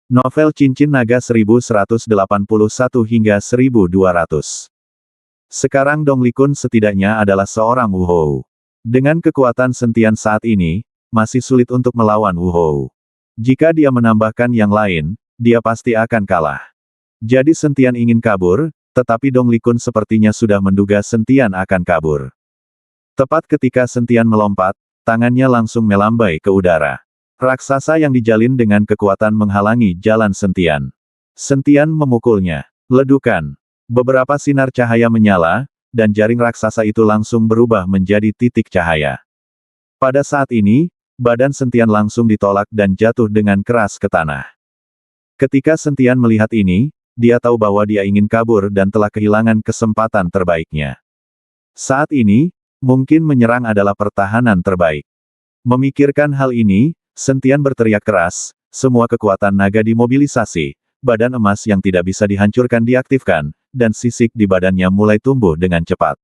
Novel Cincin Naga 1181 hingga 1200. Sekarang Dong Likun setidaknya adalah seorang Wuhou. Dengan kekuatan sentian saat ini, masih sulit untuk melawan Wuhou. Jika dia menambahkan yang lain, dia pasti akan kalah. Jadi Sentian ingin kabur, tetapi Dong Likun sepertinya sudah menduga Sentian akan kabur. Tepat ketika Sentian melompat, tangannya langsung melambai ke udara. Raksasa yang dijalin dengan kekuatan menghalangi jalan Sentian. Sentian memukulnya. Ledukan. Beberapa sinar cahaya menyala, dan jaring raksasa itu langsung berubah menjadi titik cahaya. Pada saat ini, badan Sentian langsung ditolak dan jatuh dengan keras ke tanah. Ketika Sentian melihat ini, dia tahu bahwa dia ingin kabur dan telah kehilangan kesempatan terbaiknya. Saat ini, mungkin menyerang adalah pertahanan terbaik. Memikirkan hal ini, Sentian berteriak keras, semua kekuatan naga dimobilisasi, badan emas yang tidak bisa dihancurkan diaktifkan, dan sisik di badannya mulai tumbuh dengan cepat.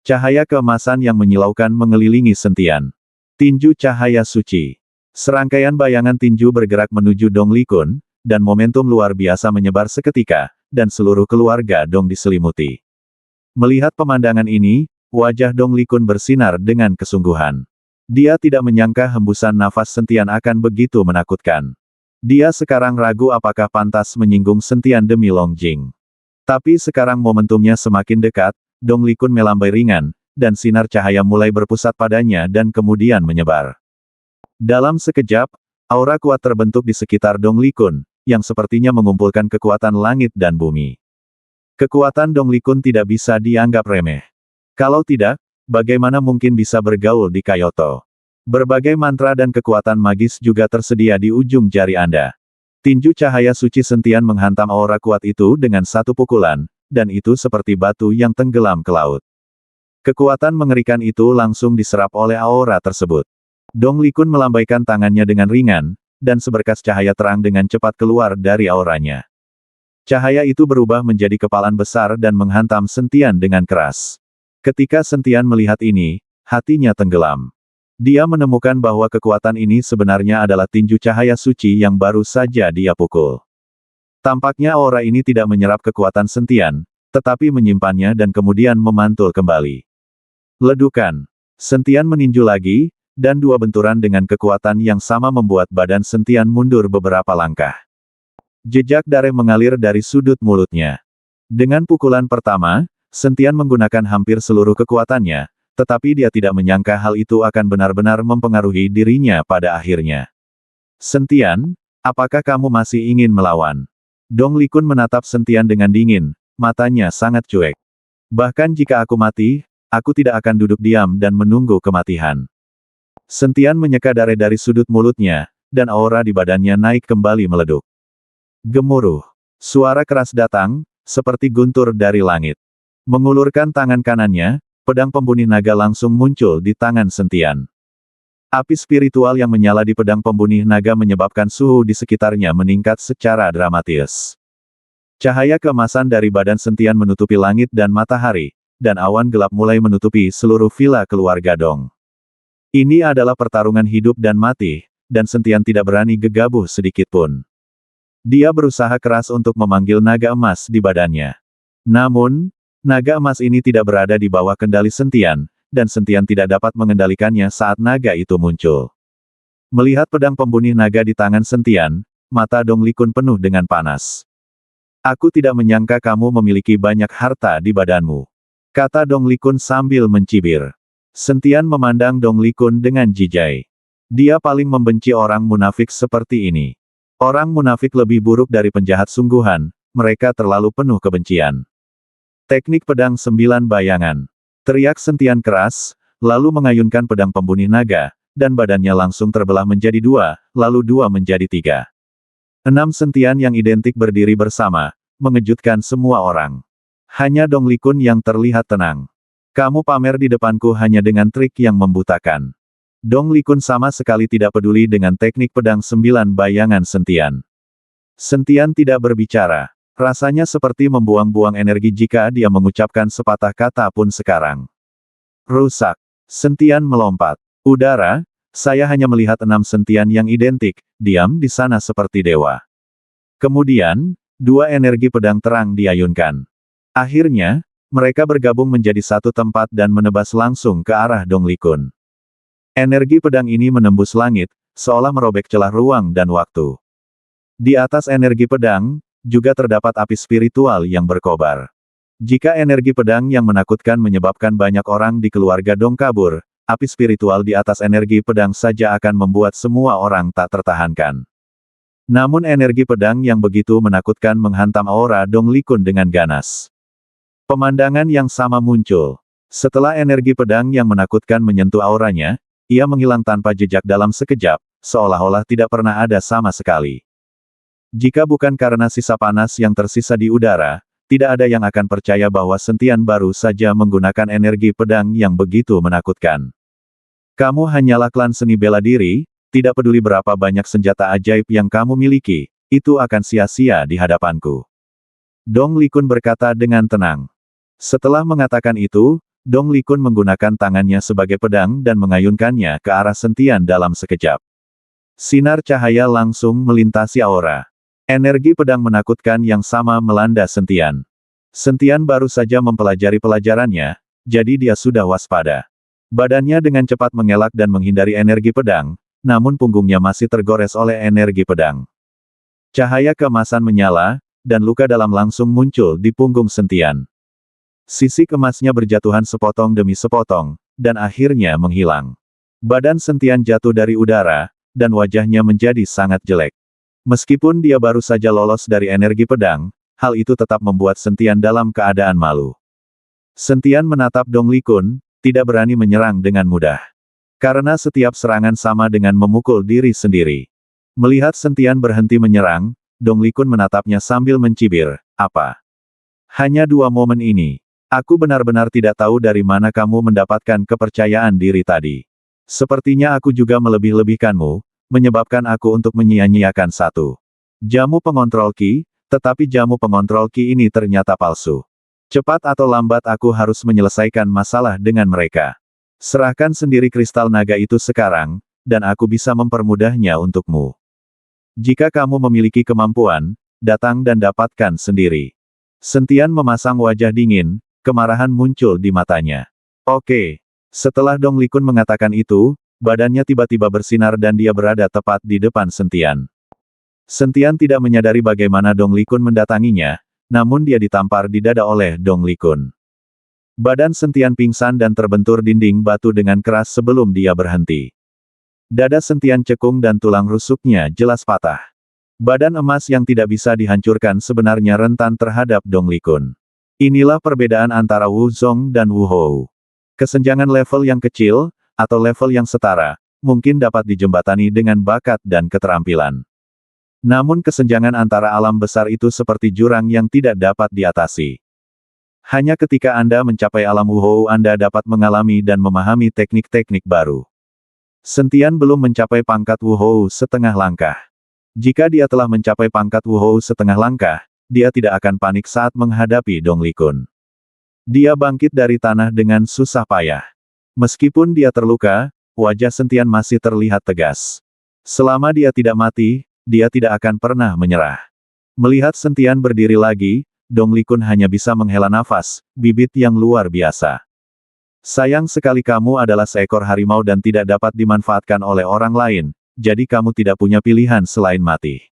Cahaya keemasan yang menyilaukan mengelilingi Sentian. Tinju cahaya suci. Serangkaian bayangan tinju bergerak menuju Dong Likun, dan momentum luar biasa menyebar seketika, dan seluruh keluarga Dong diselimuti. Melihat pemandangan ini, wajah Dong Likun bersinar dengan kesungguhan. Dia tidak menyangka hembusan nafas Sentian akan begitu menakutkan. Dia sekarang ragu apakah pantas menyinggung Sentian demi Longjing. Tapi sekarang momentumnya semakin dekat, Dong Likun melambai ringan, dan sinar cahaya mulai berpusat padanya dan kemudian menyebar. Dalam sekejap, aura kuat terbentuk di sekitar Dong Likun, yang sepertinya mengumpulkan kekuatan langit dan bumi. Kekuatan Dong Likun tidak bisa dianggap remeh. Kalau tidak, bagaimana mungkin bisa bergaul di Kyoto? Berbagai mantra dan kekuatan magis juga tersedia di ujung jari Anda. Tinju cahaya suci Sentian menghantam aura kuat itu dengan satu pukulan, dan itu seperti batu yang tenggelam ke laut. Kekuatan mengerikan itu langsung diserap oleh aura tersebut. Dong Likun melambaikan tangannya dengan ringan, dan seberkas cahaya terang dengan cepat keluar dari auranya. Cahaya itu berubah menjadi kepalan besar dan menghantam Sentian dengan keras. Ketika Sentian melihat ini, hatinya tenggelam. Dia menemukan bahwa kekuatan ini sebenarnya adalah tinju cahaya suci yang baru saja dia pukul. Tampaknya aura ini tidak menyerap kekuatan Sentian, tetapi menyimpannya dan kemudian memantul kembali. Ledukan. Sentian meninju lagi, dan dua benturan dengan kekuatan yang sama membuat badan Sentian mundur beberapa langkah. Jejak darah mengalir dari sudut mulutnya. Dengan pukulan pertama, Sentian menggunakan hampir seluruh kekuatannya, tetapi dia tidak menyangka hal itu akan benar-benar mempengaruhi dirinya pada akhirnya. Sentian, apakah kamu masih ingin melawan? Dong Likun menatap Sentian dengan dingin, matanya sangat cuek. Bahkan jika aku mati, aku tidak akan duduk diam dan menunggu kematian. Sentian menyeka darah dari sudut mulutnya, dan aura di badannya naik kembali meleduk. Gemuruh. Suara keras datang, seperti guntur dari langit. Mengulurkan tangan kanannya, pedang pembunuh naga langsung muncul di tangan Sentian. Api spiritual yang menyala di pedang pembunuh naga menyebabkan suhu di sekitarnya meningkat secara dramatis. Cahaya keemasan dari badan Sentian menutupi langit dan matahari, dan awan gelap mulai menutupi seluruh villa keluarga Dong. Ini adalah pertarungan hidup dan mati, dan Sentian tidak berani gegabah sedikitpun. Dia berusaha keras untuk memanggil naga emas di badannya. Namun, naga emas ini tidak berada di bawah kendali Sentian, dan Sentian tidak dapat mengendalikannya saat naga itu muncul. Melihat pedang pembunuh naga di tangan Sentian, mata Dong Likun penuh dengan panas. Aku tidak menyangka kamu memiliki banyak harta di badanmu, kata Dong Likun sambil mencibir. Sentian memandang Dong Likun dengan jijai. Dia paling membenci orang munafik seperti ini. Orang munafik lebih buruk dari penjahat sungguhan, mereka terlalu penuh kebencian. Teknik pedang 9 bayangan. Teriak Sentian keras, lalu mengayunkan pedang pembunuh naga, dan badannya langsung terbelah menjadi 2, lalu 2 menjadi 3. 6 Sentian yang identik berdiri bersama, mengejutkan semua orang. Hanya Dong Likun yang terlihat tenang. Kamu pamer di depanku hanya dengan trik yang membutakan. Dong Likun sama sekali tidak peduli dengan teknik pedang 9 bayangan Sentian. Sentian tidak berbicara. Rasanya seperti membuang-buang energi jika dia mengucapkan sepatah kata pun sekarang. Rusak. Sentian melompat. Udara, saya hanya melihat 6 Sentian yang identik, diam di sana seperti dewa. Kemudian, dua energi pedang terang diayunkan. Akhirnya, mereka bergabung menjadi satu tempat dan menebas langsung ke arah Dong Likun. Energi pedang ini menembus langit, seolah merobek celah ruang dan waktu. Di atas energi pedang, juga terdapat api spiritual yang berkobar. Jika energi pedang yang menakutkan menyebabkan banyak orang di keluarga Dong kabur, api spiritual di atas energi pedang saja akan membuat semua orang tak tertahankan. Namun energi pedang yang begitu menakutkan menghantam aura Dong Likun dengan ganas. Pemandangan yang sama muncul. Setelah energi pedang yang menakutkan menyentuh auranya, ia menghilang tanpa jejak dalam sekejap, seolah-olah tidak pernah ada sama sekali. Jika bukan karena sisa panas yang tersisa di udara, tidak ada yang akan percaya bahwa Sentian baru saja menggunakan energi pedang yang begitu menakutkan. Kamu hanyalah klan seni bela diri, tidak peduli berapa banyak senjata ajaib yang kamu miliki, itu akan sia-sia di hadapanku. Dong Likun berkata dengan tenang. Setelah mengatakan itu, Dong Likun menggunakan tangannya sebagai pedang dan mengayunkannya ke arah Sentian dalam sekejap. Sinar cahaya langsung melintasi aura. Energi pedang menakutkan yang sama melanda Sentian. Sentian baru saja mempelajari pelajarannya, jadi dia sudah waspada. Badannya dengan cepat mengelak dan menghindari energi pedang, namun punggungnya masih tergores oleh energi pedang. Cahaya keemasan menyala, dan luka dalam langsung muncul di punggung Sentian. Sisik emasnya berjatuhan sepotong demi sepotong, dan akhirnya menghilang. Badan Sentian jatuh dari udara, dan wajahnya menjadi sangat jelek. Meskipun dia baru saja lolos dari energi pedang, hal itu tetap membuat Sentian dalam keadaan malu. Sentian menatap Dong Likun, tidak berani menyerang dengan mudah. Karena setiap serangan sama dengan memukul diri sendiri. Melihat Sentian berhenti menyerang, Dong Likun menatapnya sambil mencibir, "Apa? Hanya 2 momen ini. Aku benar-benar tidak tahu dari mana kamu mendapatkan kepercayaan diri tadi. Sepertinya aku juga melebih-lebihkanmu, menyebabkan aku untuk menyia-nyiakan satu jamu pengontrol Qi, tetapi jamu pengontrol Qi ini ternyata palsu. Cepat atau lambat aku harus menyelesaikan masalah dengan mereka. Serahkan sendiri kristal naga itu sekarang, dan aku bisa mempermudahnya untukmu. Jika kamu memiliki kemampuan, datang dan dapatkan sendiri." Sentian memasang wajah dingin, kemarahan muncul di matanya. Oke. Setelah Dong Likun mengatakan itu, badannya tiba-tiba bersinar dan dia berada tepat di depan Sentian. Sentian tidak menyadari bagaimana Dong Likun mendatanginya, namun dia ditampar di dada oleh Dong Likun. Badan Sentian pingsan dan terbentur dinding batu dengan keras sebelum dia berhenti. Dada Sentian cekung dan tulang rusuknya jelas patah. Badan emas yang tidak bisa dihancurkan sebenarnya rentan terhadap Dong Likun. Inilah perbedaan antara Wu Zong dan Wu Hou. Kesenjangan level yang kecil, atau level yang setara, mungkin dapat dijembatani dengan bakat dan keterampilan. Namun kesenjangan antara alam besar itu seperti jurang yang tidak dapat diatasi. Hanya ketika Anda mencapai alam Wu Hou Anda dapat mengalami dan memahami teknik-teknik baru. Sentian belum mencapai pangkat Wu Hou setengah langkah. Jika dia telah mencapai pangkat Wu Hou setengah langkah, dia tidak akan panik saat menghadapi Dong Likun. Dia bangkit dari tanah dengan susah payah. Meskipun dia terluka, wajah Sentian masih terlihat tegas. Selama dia tidak mati, dia tidak akan pernah menyerah. Melihat Sentian berdiri lagi, Dong Likun hanya bisa menghela nafas, bibit yang luar biasa. Sayang sekali kamu adalah seekor harimau dan tidak dapat dimanfaatkan oleh orang lain, jadi kamu tidak punya pilihan selain mati.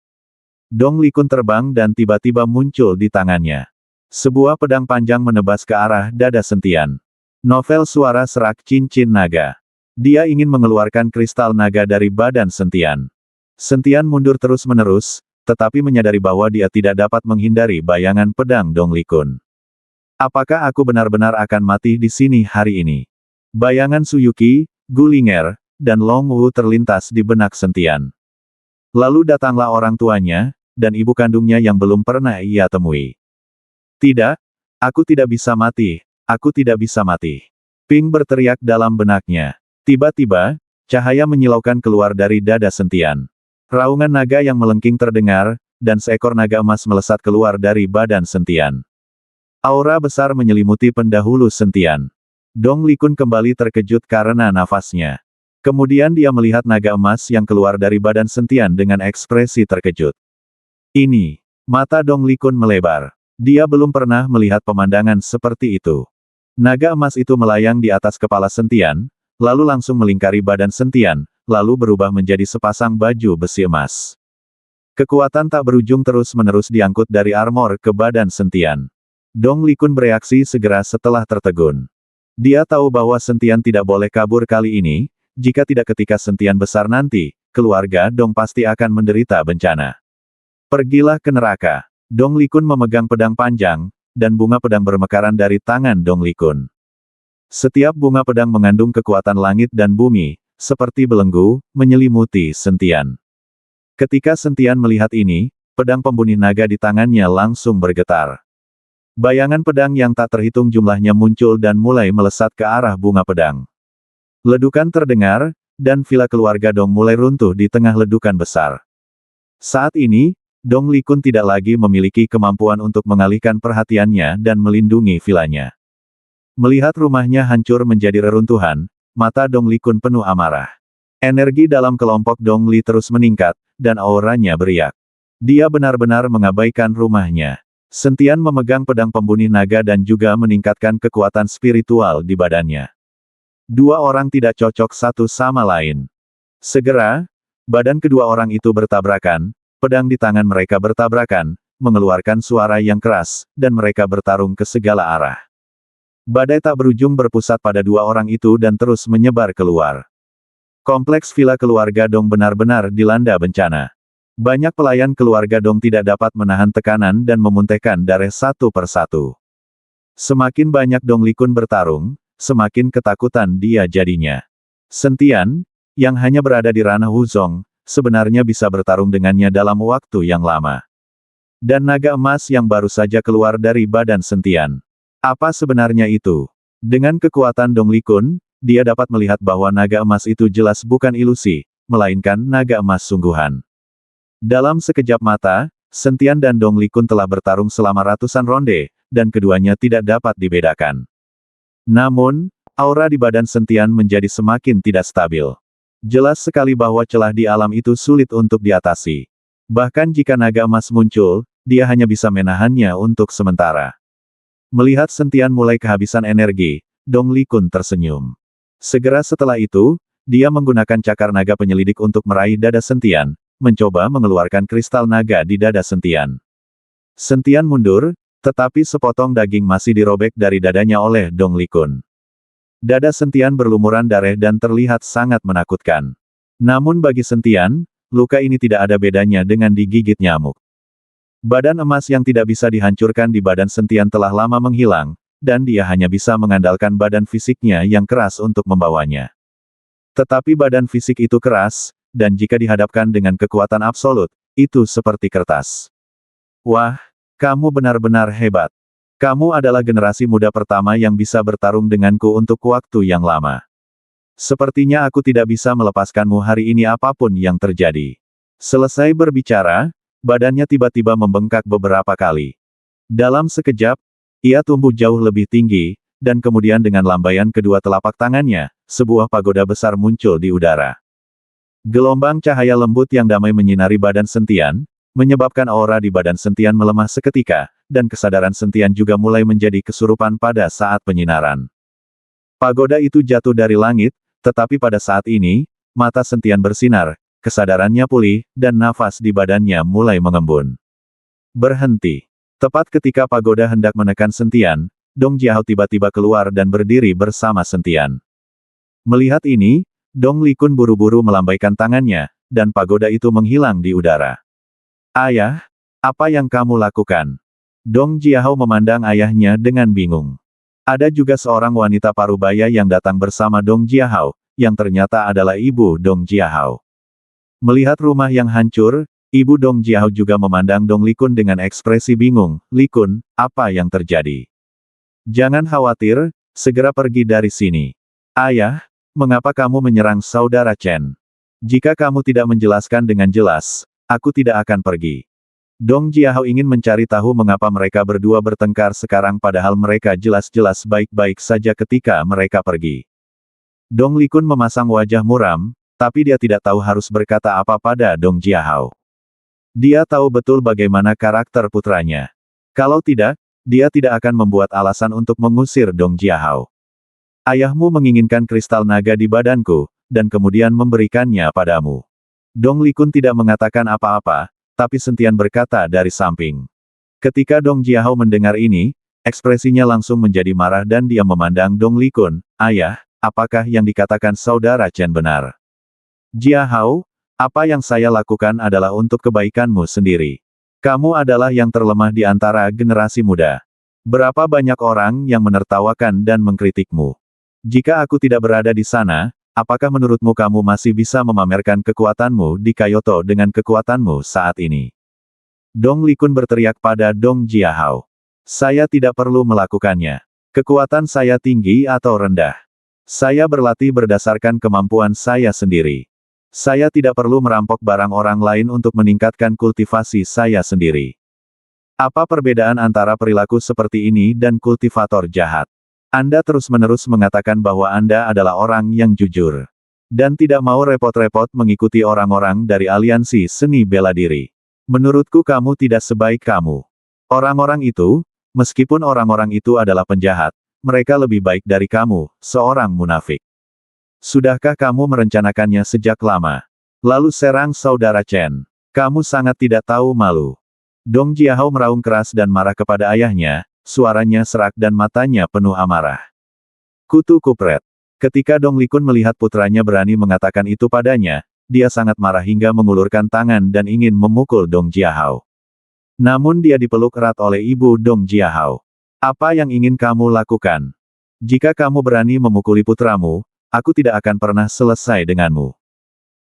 Dong Likun terbang dan tiba-tiba muncul di tangannya. Sebuah pedang panjang menebas ke arah dada Sentian. Novel suara serak cincin naga. Dia ingin mengeluarkan kristal naga dari badan Sentian. Sentian mundur terus-menerus, tetapi menyadari bahwa dia tidak dapat menghindari bayangan pedang Dong Likun. Apakah aku benar-benar akan mati di sini hari ini? Bayangan Suyuki, Gulinger, dan Long Wu terlintas di benak Sentian. Lalu datanglah orang tuanya, dan ibu kandungnya yang belum pernah ia temui. Tidak, aku tidak bisa mati, aku tidak bisa mati. Ping berteriak dalam benaknya. Tiba-tiba, cahaya menyilaukan keluar dari dada Sentian. Raungan naga yang melengking terdengar, dan seekor naga emas melesat keluar dari badan Sentian. Aura besar menyelimuti pendahulu Sentian. Dong Likun kembali terkejut karena nafasnya. Kemudian dia melihat naga emas yang keluar dari badan Sentian dengan ekspresi terkejut. Ini. Mata Dong Likun melebar. Dia belum pernah melihat pemandangan seperti itu. Naga emas itu melayang di atas kepala Sentian, lalu langsung melingkari badan Sentian, lalu berubah menjadi sepasang baju besi emas. Kekuatan tak berujung terus-menerus diangkut dari armor ke badan Sentian. Dong Likun bereaksi segera setelah tertegun. Dia tahu bahwa Sentian tidak boleh kabur kali ini, jika tidak ketika Sentian besar nanti, keluarga Dong pasti akan menderita bencana. Pergilah ke neraka. Dong Likun memegang pedang panjang, dan bunga pedang bermekaran dari tangan Dong Likun. Setiap bunga pedang mengandung kekuatan langit dan bumi, seperti belenggu, menyelimuti Sentian. Ketika Sentian melihat ini, pedang pembunuh naga di tangannya langsung bergetar. Bayangan pedang yang tak terhitung jumlahnya muncul dan mulai melesat ke arah bunga pedang. Ledukan terdengar, dan villa keluarga Dong mulai runtuh di tengah ledukan besar. Saat ini, Dong Likun tidak lagi memiliki kemampuan untuk mengalihkan perhatiannya dan melindungi vilanya. Melihat rumahnya hancur menjadi reruntuhan, mata Dong Likun penuh amarah. Energi dalam kelompok Dong Li terus meningkat, dan auranya beriak. Dia benar-benar mengabaikan rumahnya. Sentian memegang pedang pembunuh naga dan juga meningkatkan kekuatan spiritual di badannya. Dua orang tidak cocok satu sama lain. Segera, badan kedua orang itu bertabrakan, pedang di tangan mereka bertabrakan, mengeluarkan suara yang keras, dan mereka bertarung ke segala arah. Badai tak berujung berpusat pada dua orang itu dan terus menyebar keluar. Kompleks villa keluarga Dong benar-benar dilanda bencana. Banyak pelayan keluarga Dong tidak dapat menahan tekanan dan memuntahkan darah satu persatu. Semakin banyak Dong Likun bertarung, semakin ketakutan dia jadinya. Sentian, yang hanya berada di ranah Wuzong, sebenarnya bisa bertarung dengannya dalam waktu yang lama. Dan naga emas yang baru saja keluar dari badan Sentian. Apa sebenarnya itu? Dengan kekuatan Dong Likun, dia dapat melihat bahwa naga emas itu jelas bukan ilusi, melainkan naga emas sungguhan. Dalam sekejap mata, Sentian dan Dong Likun telah bertarung selama ratusan ronde, dan keduanya tidak dapat dibedakan. Namun, aura di badan Sentian menjadi semakin tidak stabil. Jelas sekali bahwa celah di alam itu sulit untuk diatasi. Bahkan jika naga emas muncul, dia hanya bisa menahannya untuk sementara. Melihat Sentian mulai kehabisan energi, Dong Likun tersenyum. Segera setelah itu, dia menggunakan cakar naga penyelidik untuk meraih dada Sentian, mencoba mengeluarkan kristal naga di dada Sentian. Sentian mundur, tetapi sepotong daging masih dirobek dari dadanya oleh Dong Likun. Dada Sentian berlumuran darah dan terlihat sangat menakutkan. Namun bagi Sentian, luka ini tidak ada bedanya dengan digigit nyamuk. Badan emas yang tidak bisa dihancurkan di badan Sentian telah lama menghilang, dan dia hanya bisa mengandalkan badan fisiknya yang keras untuk membawanya. Tetapi badan fisik itu keras, dan jika dihadapkan dengan kekuatan absolut, itu seperti kertas. Wah, kamu benar-benar hebat. Kamu adalah generasi muda pertama yang bisa bertarung denganku untuk waktu yang lama. Sepertinya aku tidak bisa melepaskanmu hari ini apapun yang terjadi. Selesai berbicara, badannya tiba-tiba membengkak beberapa kali. Dalam sekejap, ia tumbuh jauh lebih tinggi, dan kemudian dengan lambaian kedua telapak tangannya, sebuah pagoda besar muncul di udara. Gelombang cahaya lembut yang damai menyinari badan Sentian, menyebabkan aura di badan Sentian melemah seketika, dan kesadaran Sentian juga mulai menjadi kesurupan pada saat penyinaran. Pagoda itu jatuh dari langit, tetapi pada saat ini, mata Sentian bersinar, kesadarannya pulih, dan nafas di badannya mulai mengembun. Berhenti. Tepat ketika pagoda hendak menekan Sentian, Dong Jiahao tiba-tiba keluar dan berdiri bersama Sentian. Melihat ini, Dong Likun buru-buru melambaikan tangannya, dan pagoda itu menghilang di udara. Ayah, apa yang kamu lakukan? Dong Jiahao memandang ayahnya dengan bingung. Ada juga seorang wanita parubaya yang datang bersama Dong Jiahao, yang ternyata adalah ibu Dong Jiahao. Melihat rumah yang hancur, ibu Dong Jiahao juga memandang Dong Likun dengan ekspresi bingung. Likun, apa yang terjadi? Jangan khawatir, segera pergi dari sini. Ayah, mengapa kamu menyerang saudara Chen? Jika kamu tidak menjelaskan dengan jelas, aku tidak akan pergi. Dong Jiahao ingin mencari tahu mengapa mereka berdua bertengkar sekarang padahal mereka jelas-jelas baik-baik saja ketika mereka pergi. Dong Likun memasang wajah muram, tapi dia tidak tahu harus berkata apa pada Dong Jiahao. Dia tahu betul bagaimana karakter putranya. Kalau tidak, dia tidak akan membuat alasan untuk mengusir Dong Jiahao. Ayahmu menginginkan kristal naga di badanku, dan kemudian memberikannya padamu. Dong Likun tidak mengatakan apa-apa, tapi Sentian berkata dari samping. Ketika Dong Jiahao mendengar ini, ekspresinya langsung menjadi marah dan dia memandang Dong Likun. Ayah, apakah yang dikatakan saudara Chen benar? Jiahao, apa yang saya lakukan adalah untuk kebaikanmu sendiri. Kamu adalah yang terlemah di antara generasi muda. Berapa banyak orang yang menertawakan dan mengkritikmu. Jika aku tidak berada di sana, apakah menurutmu kamu masih bisa memamerkan kekuatanmu di Kyoto dengan kekuatanmu saat ini? Dong Likun berteriak pada Dong Jiahao. Saya tidak perlu melakukannya. Kekuatan saya tinggi atau rendah. Saya berlatih berdasarkan kemampuan saya sendiri. Saya tidak perlu merampok barang orang lain untuk meningkatkan kultivasi saya sendiri. Apa perbedaan antara perilaku seperti ini dan kultivator jahat? Anda terus-menerus mengatakan bahwa Anda adalah orang yang jujur. Dan tidak mau repot-repot mengikuti orang-orang dari aliansi seni bela diri. Menurutku kamu tidak sebaik kamu. Orang-orang itu, meskipun orang-orang itu adalah penjahat, mereka lebih baik dari kamu, seorang munafik. Sudahkah kamu merencanakannya sejak lama? Lalu serang saudara Chen. Kamu sangat tidak tahu malu. Dong Jiahao meraung keras dan marah kepada ayahnya, suaranya serak dan matanya penuh amarah. Kutu kupret. Ketika Dong Likun melihat putranya berani mengatakan itu padanya, dia sangat marah hingga mengulurkan tangan dan ingin memukul Dong Jiahao. Namun dia dipeluk erat oleh ibu Dong Jiahao. Apa yang ingin kamu lakukan? Jika kamu berani memukuli putramu, aku tidak akan pernah selesai denganmu.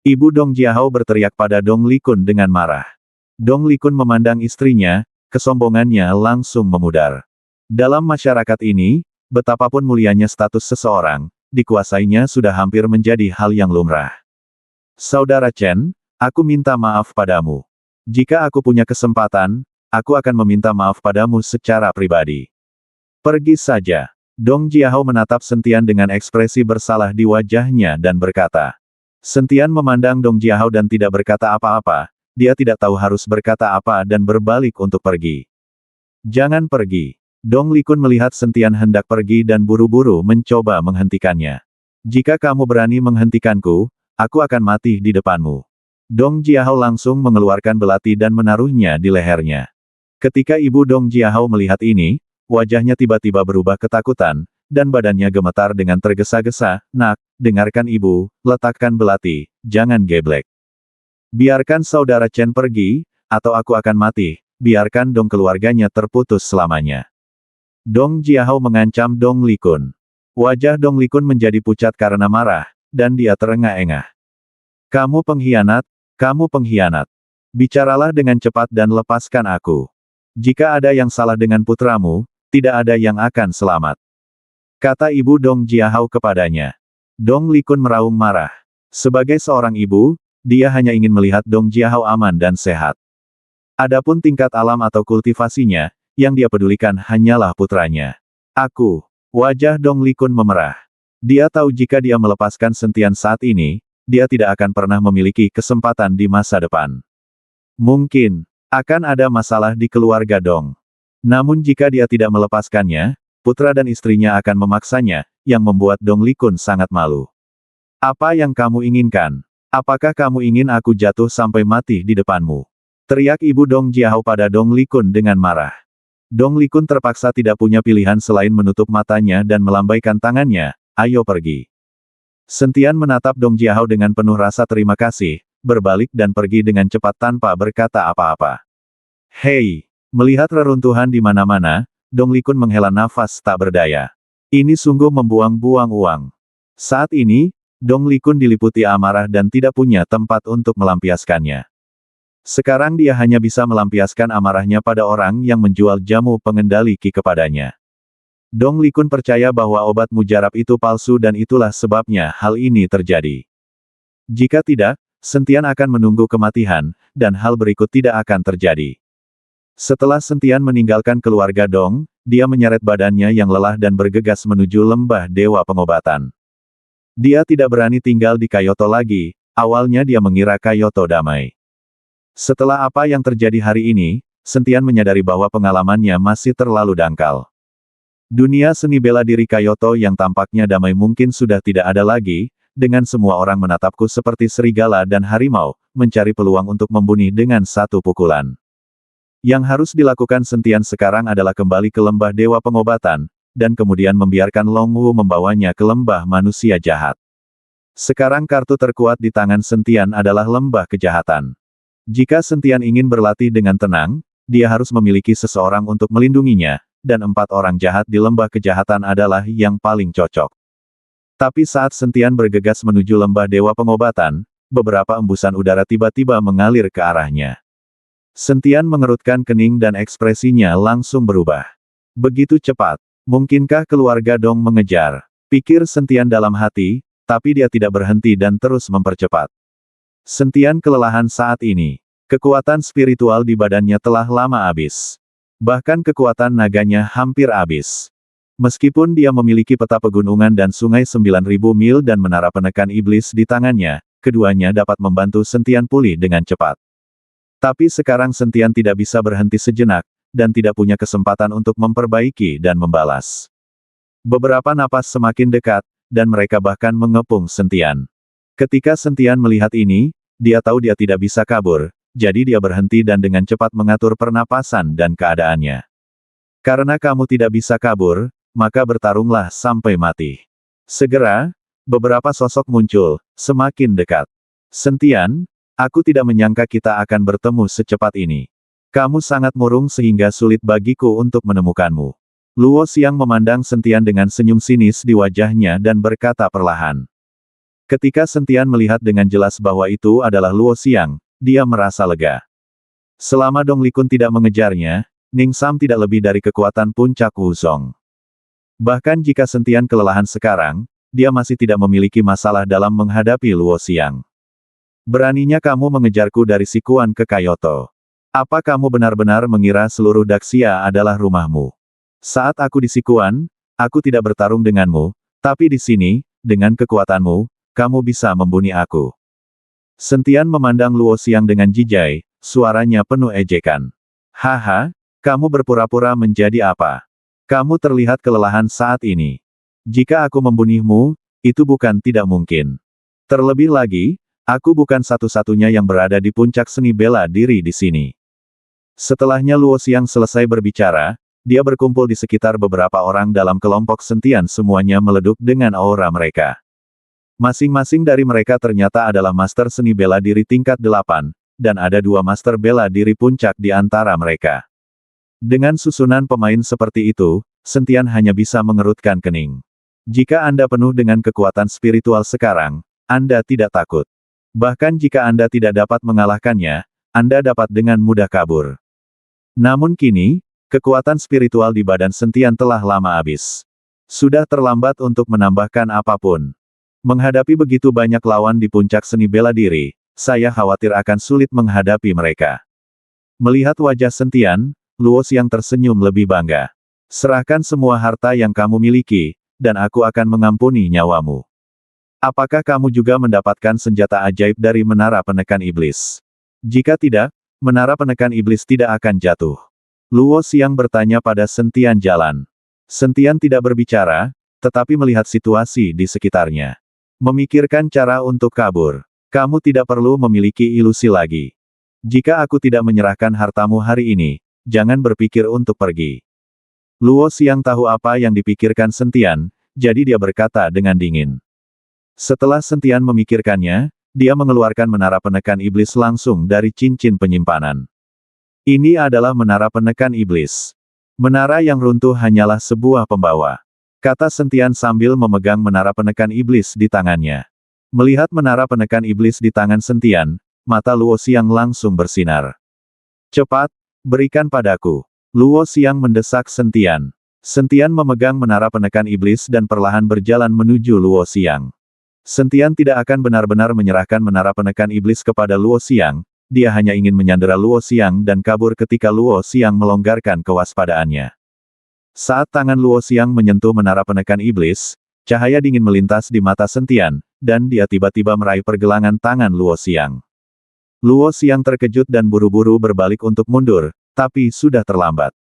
Ibu Dong Jiahao berteriak pada Dong Likun dengan marah. Dong Likun memandang istrinya, kesombongannya langsung memudar. Dalam masyarakat ini, betapapun mulianya status seseorang, dikuasainya sudah hampir menjadi hal yang lumrah. Saudara Chen, aku minta maaf padamu. Jika aku punya kesempatan, aku akan meminta maaf padamu secara pribadi. Pergi saja. Dong Jiahao menatap Sentian dengan ekspresi bersalah di wajahnya dan berkata. Sentian memandang Dong Jiahao dan tidak berkata apa-apa, dia tidak tahu harus berkata apa dan berbalik untuk pergi. Jangan pergi. Dong Likun melihat Sentian hendak pergi dan buru-buru mencoba menghentikannya. Jika kamu berani menghentikanku, aku akan mati di depanmu. Dong Jiahao langsung mengeluarkan belati dan menaruhnya di lehernya. Ketika ibu Dong Jiahao melihat ini, wajahnya tiba-tiba berubah ketakutan, dan badannya gemetar dengan tergesa-gesa. Nak, dengarkan ibu, letakkan belati, jangan geblek. Biarkan saudara Chen pergi, atau aku akan mati, biarkan Dong keluarganya terputus selamanya. Dong Jiahao mengancam Dong Likun. Wajah Dong Likun menjadi pucat karena marah, dan dia terengah-engah. Kamu pengkhianat, kamu pengkhianat. Bicaralah dengan cepat dan lepaskan aku. Jika ada yang salah dengan putramu, tidak ada yang akan selamat. Kata ibu Dong Jiahao kepadanya. Dong Likun meraung marah. Sebagai seorang ibu, dia hanya ingin melihat Dong Jiahao aman dan sehat. Adapun tingkat alam atau kultivasinya, yang dia pedulikan hanyalah putranya. Wajah Dong Likun memerah. Dia tahu jika dia melepaskan Sentian saat ini, dia tidak akan pernah memiliki kesempatan di masa depan. Mungkin akan ada masalah di keluarga Dong. Namun jika dia tidak melepaskannya, putra dan istrinya akan memaksanya, yang membuat Dong Likun sangat malu. Apa yang kamu inginkan? Apakah kamu ingin aku jatuh sampai mati di depanmu? Teriak ibu Dong Jiahao pada Dong Likun dengan marah. Dong Likun terpaksa tidak punya pilihan selain menutup matanya dan melambaikan tangannya, ayo pergi. Sentian menatap Dong Jiahao dengan penuh rasa terima kasih, berbalik dan pergi dengan cepat tanpa berkata apa-apa. Hei! Melihat reruntuhan di mana-mana, Dong Likun menghela nafas tak berdaya. Ini sungguh membuang-buang uang. Saat ini, Dong Likun diliputi amarah dan tidak punya tempat untuk melampiaskannya. Sekarang dia hanya bisa melampiaskan amarahnya pada orang yang menjual jamu pengendali ki kepadanya. Dong Likun percaya bahwa obat mujarab itu palsu dan itulah sebabnya hal ini terjadi. Jika tidak, Sentian akan menunggu kematian, dan hal berikut tidak akan terjadi. Setelah Sentian meninggalkan keluarga Dong, dia menyeret badannya yang lelah dan bergegas menuju lembah Dewa Pengobatan. Dia tidak berani tinggal di Kyoto lagi, awalnya dia mengira Kyoto damai. Setelah apa yang terjadi hari ini, Sentian menyadari bahwa pengalamannya masih terlalu dangkal. Dunia seni bela diri Kyoto yang tampaknya damai mungkin sudah tidak ada lagi, dengan semua orang menatapku seperti serigala dan harimau, mencari peluang untuk membunuh dengan satu pukulan. Yang harus dilakukan Sentian sekarang adalah kembali ke lembah Dewa Pengobatan, dan kemudian membiarkan Long Wu membawanya ke lembah manusia jahat. Sekarang kartu terkuat di tangan Sentian adalah lembah kejahatan. Jika Sentian ingin berlatih dengan tenang, dia harus memiliki seseorang untuk melindunginya, dan 4 orang jahat di lembah kejahatan adalah yang paling cocok. Tapi saat Sentian bergegas menuju lembah Dewa Pengobatan, beberapa embusan udara tiba-tiba mengalir ke arahnya. Sentian mengerutkan kening dan ekspresinya langsung berubah. Begitu cepat, mungkinkah keluarga Dong mengejar? Pikir Sentian dalam hati, tapi dia tidak berhenti dan terus mempercepat. Sentian kelelahan saat ini. Kekuatan spiritual di badannya telah lama habis. Bahkan kekuatan naganya hampir habis. Meskipun dia memiliki peta pegunungan dan sungai 9.000 mil dan menara penekan iblis di tangannya, keduanya dapat membantu Sentian pulih dengan cepat. Tapi sekarang Sentian tidak bisa berhenti sejenak, dan tidak punya kesempatan untuk memperbaiki dan membalas. Beberapa napas semakin dekat, dan mereka bahkan mengepung Sentian. Ketika Sentian melihat ini, dia tahu dia tidak bisa kabur. Jadi dia berhenti dan dengan cepat mengatur pernapasan dan keadaannya. Karena kamu tidak bisa kabur, maka bertarunglah sampai mati. Segera, beberapa sosok muncul, semakin dekat. Sentian, aku tidak menyangka kita akan bertemu secepat ini. Kamu sangat murung sehingga sulit bagiku untuk menemukanmu. Luo Xiang memandang Sentian dengan senyum sinis di wajahnya dan berkata perlahan. Ketika Sentian melihat dengan jelas bahwa itu adalah Luo Xiang, dia merasa lega. Selama Dong Likun tidak mengejarnya, Ning Sam tidak lebih dari kekuatan puncak Wuzong. Bahkan jika Sentian kelelahan sekarang, dia masih tidak memiliki masalah dalam menghadapi Luo Xiang. Beraninya kamu mengejarku dari Sikuan ke Kyoto. Apa kamu benar-benar mengira seluruh Daxia adalah rumahmu? Saat aku di Sikuan, aku tidak bertarung denganmu, tapi di sini, dengan kekuatanmu, kamu bisa membunuh aku. Sentian memandang Luo Xiang dengan jijai, suaranya penuh ejekan. Haha, kamu berpura-pura menjadi apa? Kamu terlihat kelelahan saat ini. Jika aku membunuhmu, itu bukan tidak mungkin. Terlebih lagi, aku bukan satu-satunya yang berada di puncak seni bela diri di sini. Setelahnya Luo Xiang selesai berbicara, dia berkumpul di sekitar beberapa orang dalam kelompok Sentian semuanya meleduk dengan aura mereka. Masing-masing dari mereka ternyata adalah master seni bela diri tingkat 8, dan ada 2 master bela diri puncak di antara mereka. Dengan susunan pemain seperti itu, Sentian hanya bisa mengerutkan kening. Jika Anda penuh dengan kekuatan spiritual sekarang, Anda tidak takut. Bahkan jika Anda tidak dapat mengalahkannya, Anda dapat dengan mudah kabur. Namun kini, kekuatan spiritual di badan Sentian telah lama habis. Sudah terlambat untuk menambahkan apapun. Menghadapi begitu banyak lawan di puncak seni bela diri, saya khawatir akan sulit menghadapi mereka. Melihat wajah Sentian, Luo Xiang tersenyum lebih bangga. Serahkan semua harta yang kamu miliki, dan aku akan mengampuni nyawamu. Apakah kamu juga mendapatkan senjata ajaib dari menara penekan iblis? Jika tidak, menara penekan iblis tidak akan jatuh. Luo Xiang bertanya pada Sentian jalan. Sentian tidak berbicara, tetapi melihat situasi di sekitarnya. Memikirkan cara untuk kabur. Kamu tidak perlu memiliki ilusi lagi. Jika aku tidak menyerahkan hartamu hari ini, jangan berpikir untuk pergi. Luo Xiang tahu apa yang dipikirkan Sentian, jadi dia berkata dengan dingin. Setelah Sentian memikirkannya, dia mengeluarkan menara penekan iblis langsung dari cincin penyimpanan. Ini adalah menara penekan iblis. Menara yang runtuh hanyalah sebuah pembawa. Kata Sentian sambil memegang menara penekan iblis di tangannya. Melihat menara penekan iblis di tangan Sentian, mata Luo Xiang langsung bersinar. Cepat, berikan padaku. Luo Xiang mendesak Sentian. Sentian memegang menara penekan iblis dan perlahan berjalan menuju Luo Xiang. Sentian tidak akan benar-benar menyerahkan menara penekan iblis kepada Luo Xiang, dia hanya ingin menyandera Luo Xiang dan kabur ketika Luo Xiang melonggarkan kewaspadaannya. Saat tangan Luo Xiang menyentuh menara penekan iblis, cahaya dingin melintas di mata Sentian, dan dia tiba-tiba meraih pergelangan tangan Luo Xiang. Luo Xiang terkejut dan buru-buru berbalik untuk mundur, tapi sudah terlambat.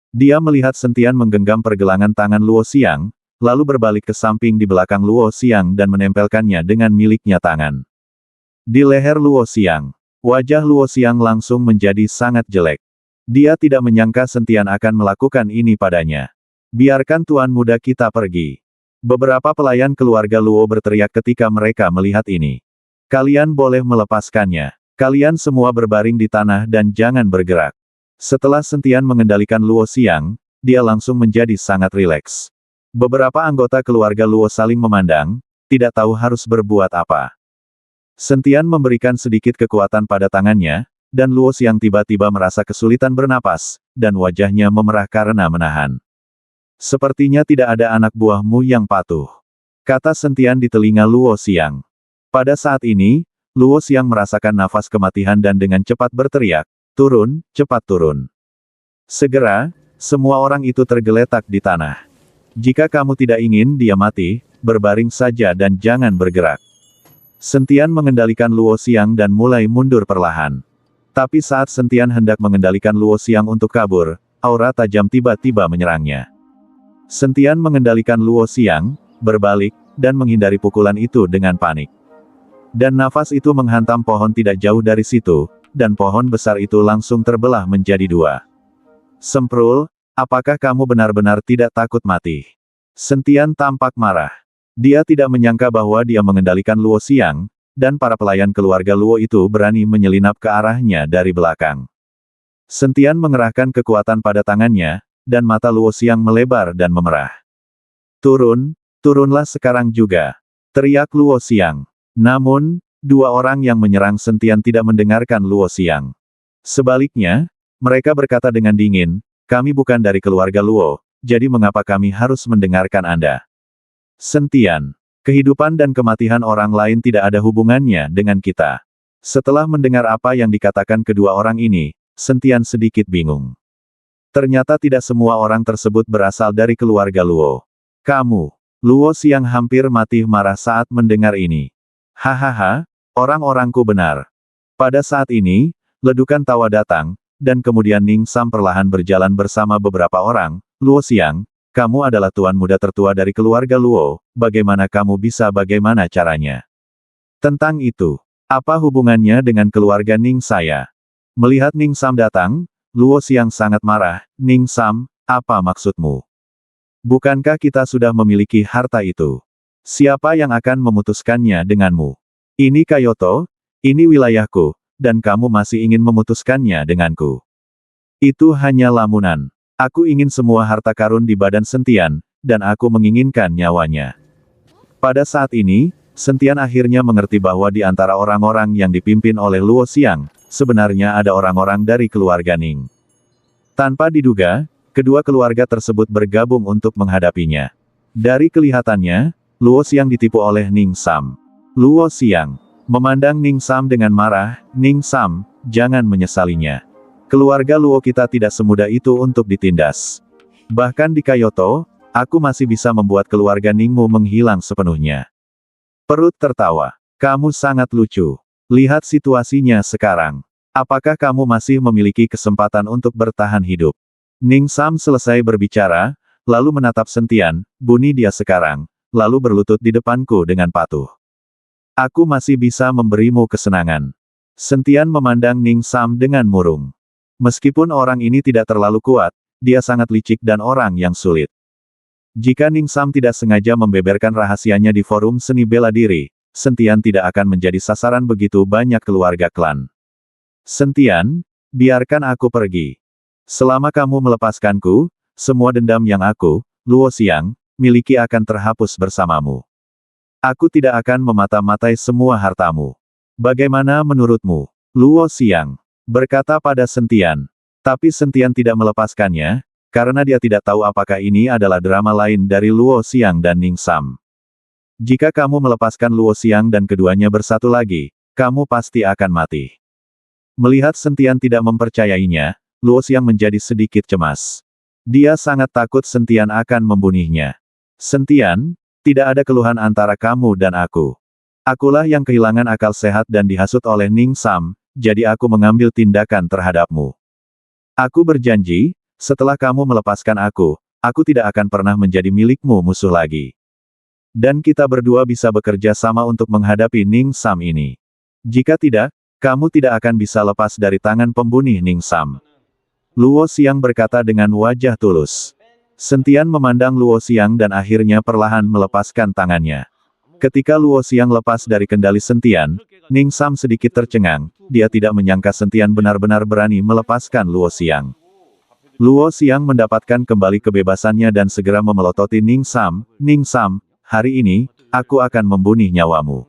Dia melihat Sentian menggenggam pergelangan tangan Luo Xiang, lalu berbalik ke samping di belakang Luo Xiang dan menempelkannya dengan miliknya tangan. Di leher Luo Xiang, wajah Luo Xiang langsung menjadi sangat jelek. Dia tidak menyangka Sentian akan melakukan ini padanya. Biarkan tuan muda kita pergi. Beberapa pelayan keluarga Luo berteriak ketika mereka melihat ini. Kalian boleh melepaskannya. Kalian semua berbaring di tanah dan jangan bergerak. Setelah Sentian mengendalikan Luo Xiang, dia langsung menjadi sangat rileks. Beberapa anggota keluarga Luo saling memandang, tidak tahu harus berbuat apa. Sentian memberikan sedikit kekuatan pada tangannya, dan Luo Xiang tiba-tiba merasa kesulitan bernapas, dan wajahnya memerah karena menahan. Sepertinya tidak ada anak buahmu yang patuh, kata Sentian di telinga Luo Xiang. Pada saat ini, Luo Xiang merasakan nafas kematian dan dengan cepat berteriak, turun, cepat turun. Segera, semua orang itu tergeletak di tanah. Jika kamu tidak ingin dia mati, berbaring saja dan jangan bergerak. Sentian mengendalikan Luo Xiang dan mulai mundur perlahan. Tapi saat Sentian hendak mengendalikan Luo Xiang untuk kabur, aura tajam tiba-tiba menyerangnya. Sentian mengendalikan Luo Xiang, berbalik, dan menghindari pukulan itu dengan panik. Dan nafas itu menghantam pohon tidak jauh dari situ, dan pohon besar itu langsung terbelah menjadi dua. Semprul, apakah kamu benar-benar tidak takut mati? Sentian tampak marah. Dia tidak menyangka bahwa dia mengendalikan Luo Xiang, dan para pelayan keluarga Luo itu berani menyelinap ke arahnya dari belakang. Sentian mengerahkan kekuatan pada tangannya, dan mata Luo Xiang melebar dan memerah. Turun, turunlah sekarang juga, teriak Luo Xiang. Namun, dua orang yang menyerang Sentian tidak mendengarkan Luo Xiang. Sebaliknya, mereka berkata dengan dingin, kami bukan dari keluarga Luo, jadi mengapa kami harus mendengarkan Anda? Sentian, kehidupan dan kematian orang lain tidak ada hubungannya dengan kita. Setelah mendengar apa yang dikatakan kedua orang ini, Sentian sedikit bingung. Ternyata tidak semua orang tersebut berasal dari keluarga Luo. Kamu, Luo Xiang hampir mati marah saat mendengar ini. Hahaha, orang-orangku benar. Pada saat ini, ledukan tawa datang, dan kemudian Ning Sam perlahan berjalan bersama beberapa orang. Luo Xiang, kamu adalah tuan muda tertua dari keluarga Luo, bagaimana kamu bisa bagaimana caranya? Tentang itu, apa hubungannya dengan keluarga Ning saya? Melihat Ning Sam datang, Luo Xiang sangat marah. Ning Sam, apa maksudmu? Bukankah kita sudah memiliki harta itu? Siapa yang akan memutuskannya denganmu? Ini Kyoto, ini wilayahku, dan kamu masih ingin memutuskannya denganku. Itu hanya lamunan. Aku ingin semua harta karun di badan Sentian, dan aku menginginkan nyawanya. Pada saat ini, Sentian akhirnya mengerti bahwa di antara orang-orang yang dipimpin oleh Luo Xiang, sebenarnya ada orang-orang dari keluarga Ning. Tanpa diduga, kedua keluarga tersebut bergabung untuk menghadapinya. Dari kelihatannya, Luo Xiang ditipu oleh Ning Sam. Luo Xiang memandang Ning Sam dengan marah. Ning Sam, jangan menyesalinya. Keluarga Luo kita tidak semudah itu untuk ditindas. Bahkan di Kyoto, aku masih bisa membuat keluarga Ningmu menghilang sepenuhnya. Perut tertawa. Kamu sangat lucu. Lihat situasinya sekarang. Apakah kamu masih memiliki kesempatan untuk bertahan hidup? Ning Sam selesai berbicara, lalu menatap Sentian, bunuh dia sekarang, lalu berlutut di depanku dengan patuh. Aku masih bisa memberimu kesenangan. Sentian memandang Ning Sam dengan murung. Meskipun orang ini tidak terlalu kuat, dia sangat licik dan orang yang sulit. Jika Ning Sam tidak sengaja membeberkan rahasianya di forum seni bela diri, Sentian tidak akan menjadi sasaran begitu banyak keluarga klan. Sentian, biarkan aku pergi. Selama kamu melepaskanku, semua dendam yang aku, Luo Xiang, miliki akan terhapus bersamamu. Aku tidak akan memata-matai semua hartamu. Bagaimana menurutmu, Luo Xiang? Berkata pada Sentian. Tapi Sentian tidak melepaskannya, karena dia tidak tahu apakah ini adalah drama lain dari Luo Xiang dan Ning Sam. Jika kamu melepaskan Luo Xiang dan keduanya bersatu lagi, kamu pasti akan mati. Melihat Sentian tidak mempercayainya, Luo Xiang menjadi sedikit cemas. Dia sangat takut Sentian akan membunuhnya. Sentian, tidak ada keluhan antara kamu dan aku. Akulah yang kehilangan akal sehat dan dihasut oleh Ning Sam, jadi aku mengambil tindakan terhadapmu. Aku berjanji, setelah kamu melepaskan aku tidak akan pernah menjadi milikmu musuh lagi. Dan kita berdua bisa bekerja sama untuk menghadapi Ning Sam ini. Jika tidak, kamu tidak akan bisa lepas dari tangan pembunuh Ning Sam. Luo Xiang berkata dengan wajah tulus. Sentian memandang Luo Xiang dan akhirnya perlahan melepaskan tangannya. Ketika Luo Xiang lepas dari kendali Sentian, Ning Sam sedikit tercengang, dia tidak menyangka Sentian benar-benar berani melepaskan Luo Xiang. Luo Xiang mendapatkan kembali kebebasannya dan segera memelototi Ning Sam. Ning Sam, hari ini, aku akan membunuh nyawamu.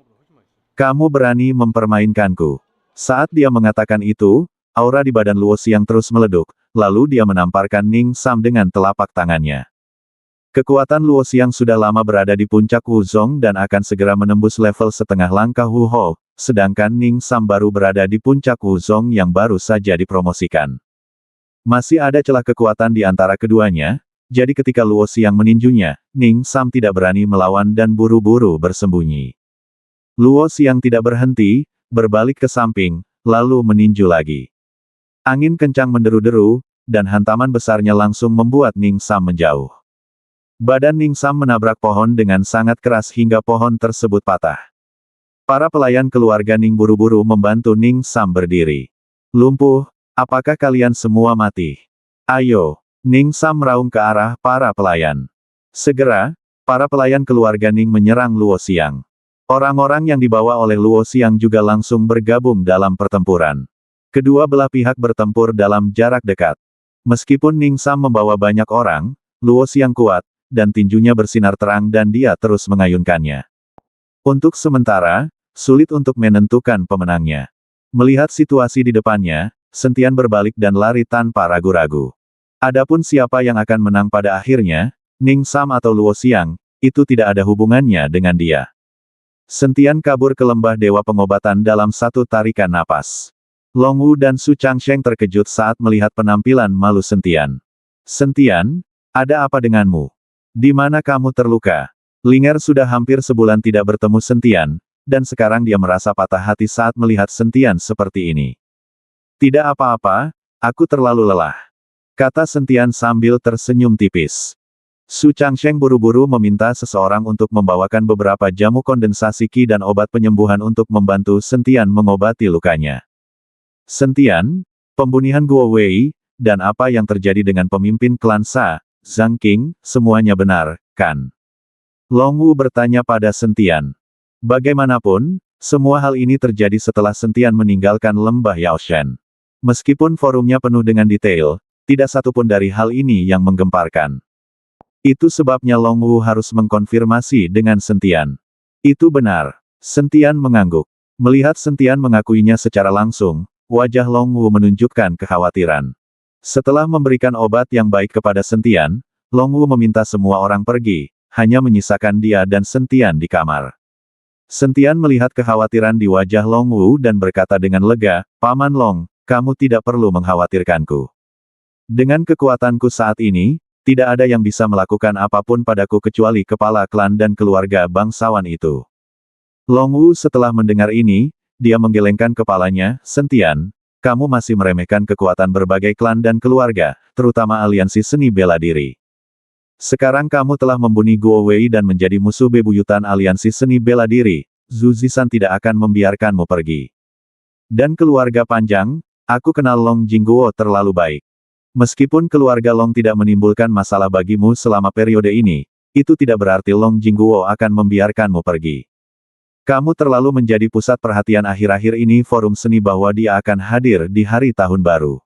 Kamu berani mempermainkanku. Saat dia mengatakan itu, aura di badan Luo Xiang terus meleduk, lalu dia menamparkan Ning Sam dengan telapak tangannya. Kekuatan Luo Xiang sudah lama berada di puncak Wuzong dan akan segera menembus level setengah langkah Wu Hou, sedangkan Ning Sam baru berada di puncak Wuzong yang baru saja dipromosikan. Masih ada celah kekuatan di antara keduanya, jadi ketika Luo Xiang meninjunya, Ning Sam tidak berani melawan dan buru-buru bersembunyi. Luo Xiang tidak berhenti, berbalik ke samping, lalu meninju lagi. Angin kencang menderu-deru, dan hantaman besarnya langsung membuat Ning Sam menjauh. Badan Ning Sam menabrak pohon dengan sangat keras hingga pohon tersebut patah. Para pelayan keluarga Ning buru-buru membantu Ning Sam berdiri. Lumpuh, apakah kalian semua mati? Ayo, Ning Sam meraung ke arah para pelayan. Segera, para pelayan keluarga Ning menyerang Luo Xiang. Orang-orang yang dibawa oleh Luo Xiang juga langsung bergabung dalam pertempuran. Kedua belah pihak bertempur dalam jarak dekat. Meskipun Ning Sam membawa banyak orang, Luo Xiang kuat, dan tinjunya bersinar terang dan dia terus mengayunkannya. Untuk sementara, sulit untuk menentukan pemenangnya. Melihat situasi di depannya, Sentian berbalik dan lari tanpa ragu-ragu. Adapun siapa yang akan menang pada akhirnya, Ning Sam atau Luo Xiang, itu tidak ada hubungannya dengan dia. Sentian kabur ke lembah Dewa Pengobatan dalam satu tarikan napas. Long Wu dan Su Changsheng terkejut saat melihat penampilan malu Sentian. Sentian, ada apa denganmu? Di mana kamu terluka? Linger sudah hampir sebulan tidak bertemu Sentian, dan sekarang dia merasa patah hati saat melihat Sentian seperti ini. Tidak apa-apa, aku terlalu lelah, kata Sentian sambil tersenyum tipis. Su Changsheng buru-buru meminta seseorang untuk membawakan beberapa jamu kondensasi Qi dan obat penyembuhan untuk membantu Sentian mengobati lukanya. Sentian, pembunuhan Guo Wei, dan apa yang terjadi dengan pemimpin klan Sa, Zhang Qing, semuanya benar, kan? Long Wu bertanya pada Sentian. Bagaimanapun, semua hal ini terjadi setelah Sentian meninggalkan lembah Yaoshen. Meskipun forumnya penuh dengan detail, tidak satupun dari hal ini yang menggemparkan. Itu sebabnya Long Wu harus mengkonfirmasi dengan Sentian. Itu benar. Sentian mengangguk. Melihat Sentian mengakuinya secara langsung, wajah Long Wu menunjukkan kekhawatiran. Setelah memberikan obat yang baik kepada Sentian, Long Wu meminta semua orang pergi, hanya menyisakan dia dan Sentian di kamar. Sentian melihat kekhawatiran di wajah Long Wu dan berkata dengan lega, Paman Long, kamu tidak perlu mengkhawatirkanku. Dengan kekuatanku saat ini, tidak ada yang bisa melakukan apapun padaku kecuali kepala klan dan keluarga bangsawan itu. Long Wu setelah mendengar ini, dia menggelengkan kepalanya, Sentian, kamu masih meremehkan kekuatan berbagai klan dan keluarga, terutama aliansi seni bela diri. Sekarang kamu telah membunuh Guo Wei dan menjadi musuh bebuyutan aliansi seni bela diri, Zhu Zishan tidak akan membiarkanmu pergi. Dan keluarga panjang, aku kenal Long Jingguo terlalu baik. Meskipun keluarga Long tidak menimbulkan masalah bagimu selama periode ini, itu tidak berarti Long Jingguo akan membiarkanmu pergi. Kamu terlalu menjadi pusat perhatian akhir-akhir ini forum seni bahwa dia akan hadir di hari tahun baru.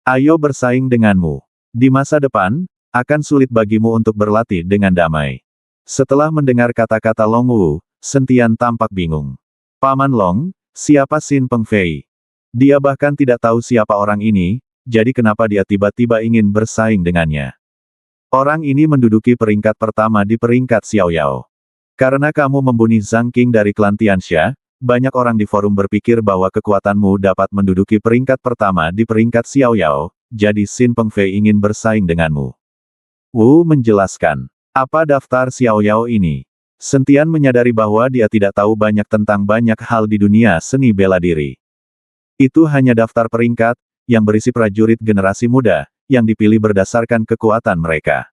Ayo bersaing denganmu. Di masa depan, akan sulit bagimu untuk berlatih dengan damai. Setelah mendengar kata-kata Long Wu, Sentian tampak bingung. Paman Long, siapa Xin Pengfei? Dia bahkan tidak tahu siapa orang ini, jadi kenapa dia tiba-tiba ingin bersaing dengannya? Orang ini menduduki peringkat pertama di peringkat Xiaoyao. Karena kamu membunuh Zhang Qing dari klan Tianxia, banyak orang di forum berpikir bahwa kekuatanmu dapat menduduki peringkat pertama di peringkat Xiaoyao, jadi Xin Pengfei ingin bersaing denganmu. Wu menjelaskan. Apa daftar Xiaoyao ini? Sentian menyadari bahwa dia tidak tahu banyak tentang banyak hal di dunia seni bela diri. Itu hanya daftar peringkat, yang berisi prajurit generasi muda, yang dipilih berdasarkan kekuatan mereka.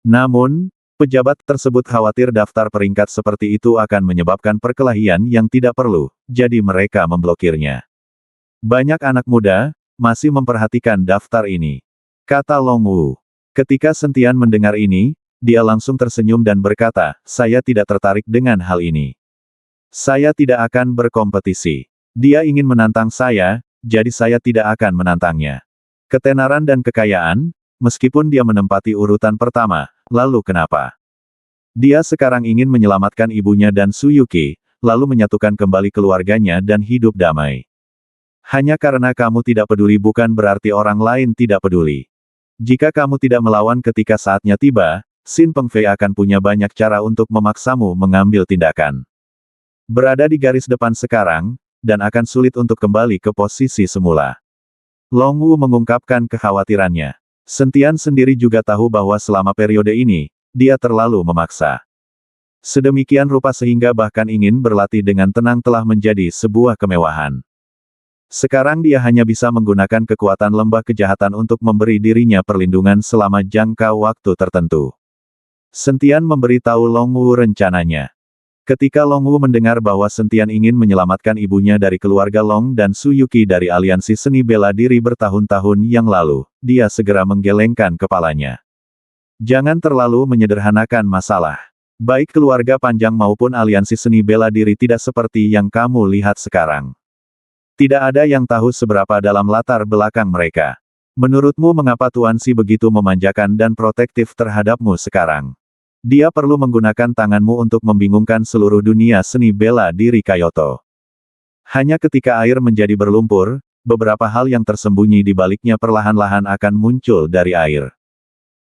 Namun, pejabat tersebut khawatir daftar peringkat seperti itu akan menyebabkan perkelahian yang tidak perlu, jadi mereka memblokirnya. Banyak anak muda, masih memperhatikan daftar ini. Kata Long Wu. Ketika Sentian mendengar ini, dia langsung tersenyum dan berkata, saya tidak tertarik dengan hal ini. Saya tidak akan berkompetisi. Dia ingin menantang saya, jadi saya tidak akan menantangnya. Ketenaran dan kekayaan, meskipun dia menempati urutan pertama, lalu kenapa? Dia sekarang ingin menyelamatkan ibunya dan Suyuki, lalu menyatukan kembali keluarganya dan hidup damai. Hanya karena kamu tidak peduli bukan berarti orang lain tidak peduli. Jika kamu tidak melawan ketika saatnya tiba, Xin Pengfei akan punya banyak cara untuk memaksamu mengambil tindakan. Berada di garis depan sekarang, dan akan sulit untuk kembali ke posisi semula. Long Wu mengungkapkan kekhawatirannya. Sentian sendiri juga tahu bahwa selama periode ini, dia terlalu memaksa. Sedemikian rupa sehingga bahkan ingin berlatih dengan tenang telah menjadi sebuah kemewahan. Sekarang dia hanya bisa menggunakan kekuatan lembah kejahatan untuk memberi dirinya perlindungan selama jangka waktu tertentu. Sentian memberitahu Long Wu rencananya. Ketika Long Wu mendengar bahwa Sentian ingin menyelamatkan ibunya dari keluarga Long dan Suyuki dari aliansi seni bela diri bertahun-tahun yang lalu, dia segera menggelengkan kepalanya. Jangan terlalu menyederhanakan masalah. Baik keluarga panjang maupun aliansi seni bela diri tidak seperti yang kamu lihat sekarang. Tidak ada yang tahu seberapa dalam latar belakang mereka. Menurutmu mengapa Tuan Si begitu memanjakan dan protektif terhadapmu sekarang? Dia perlu menggunakan tanganmu untuk membingungkan seluruh dunia seni bela diri Kyoto. Hanya ketika air menjadi berlumpur, beberapa hal yang tersembunyi di baliknya perlahan-lahan akan muncul dari air.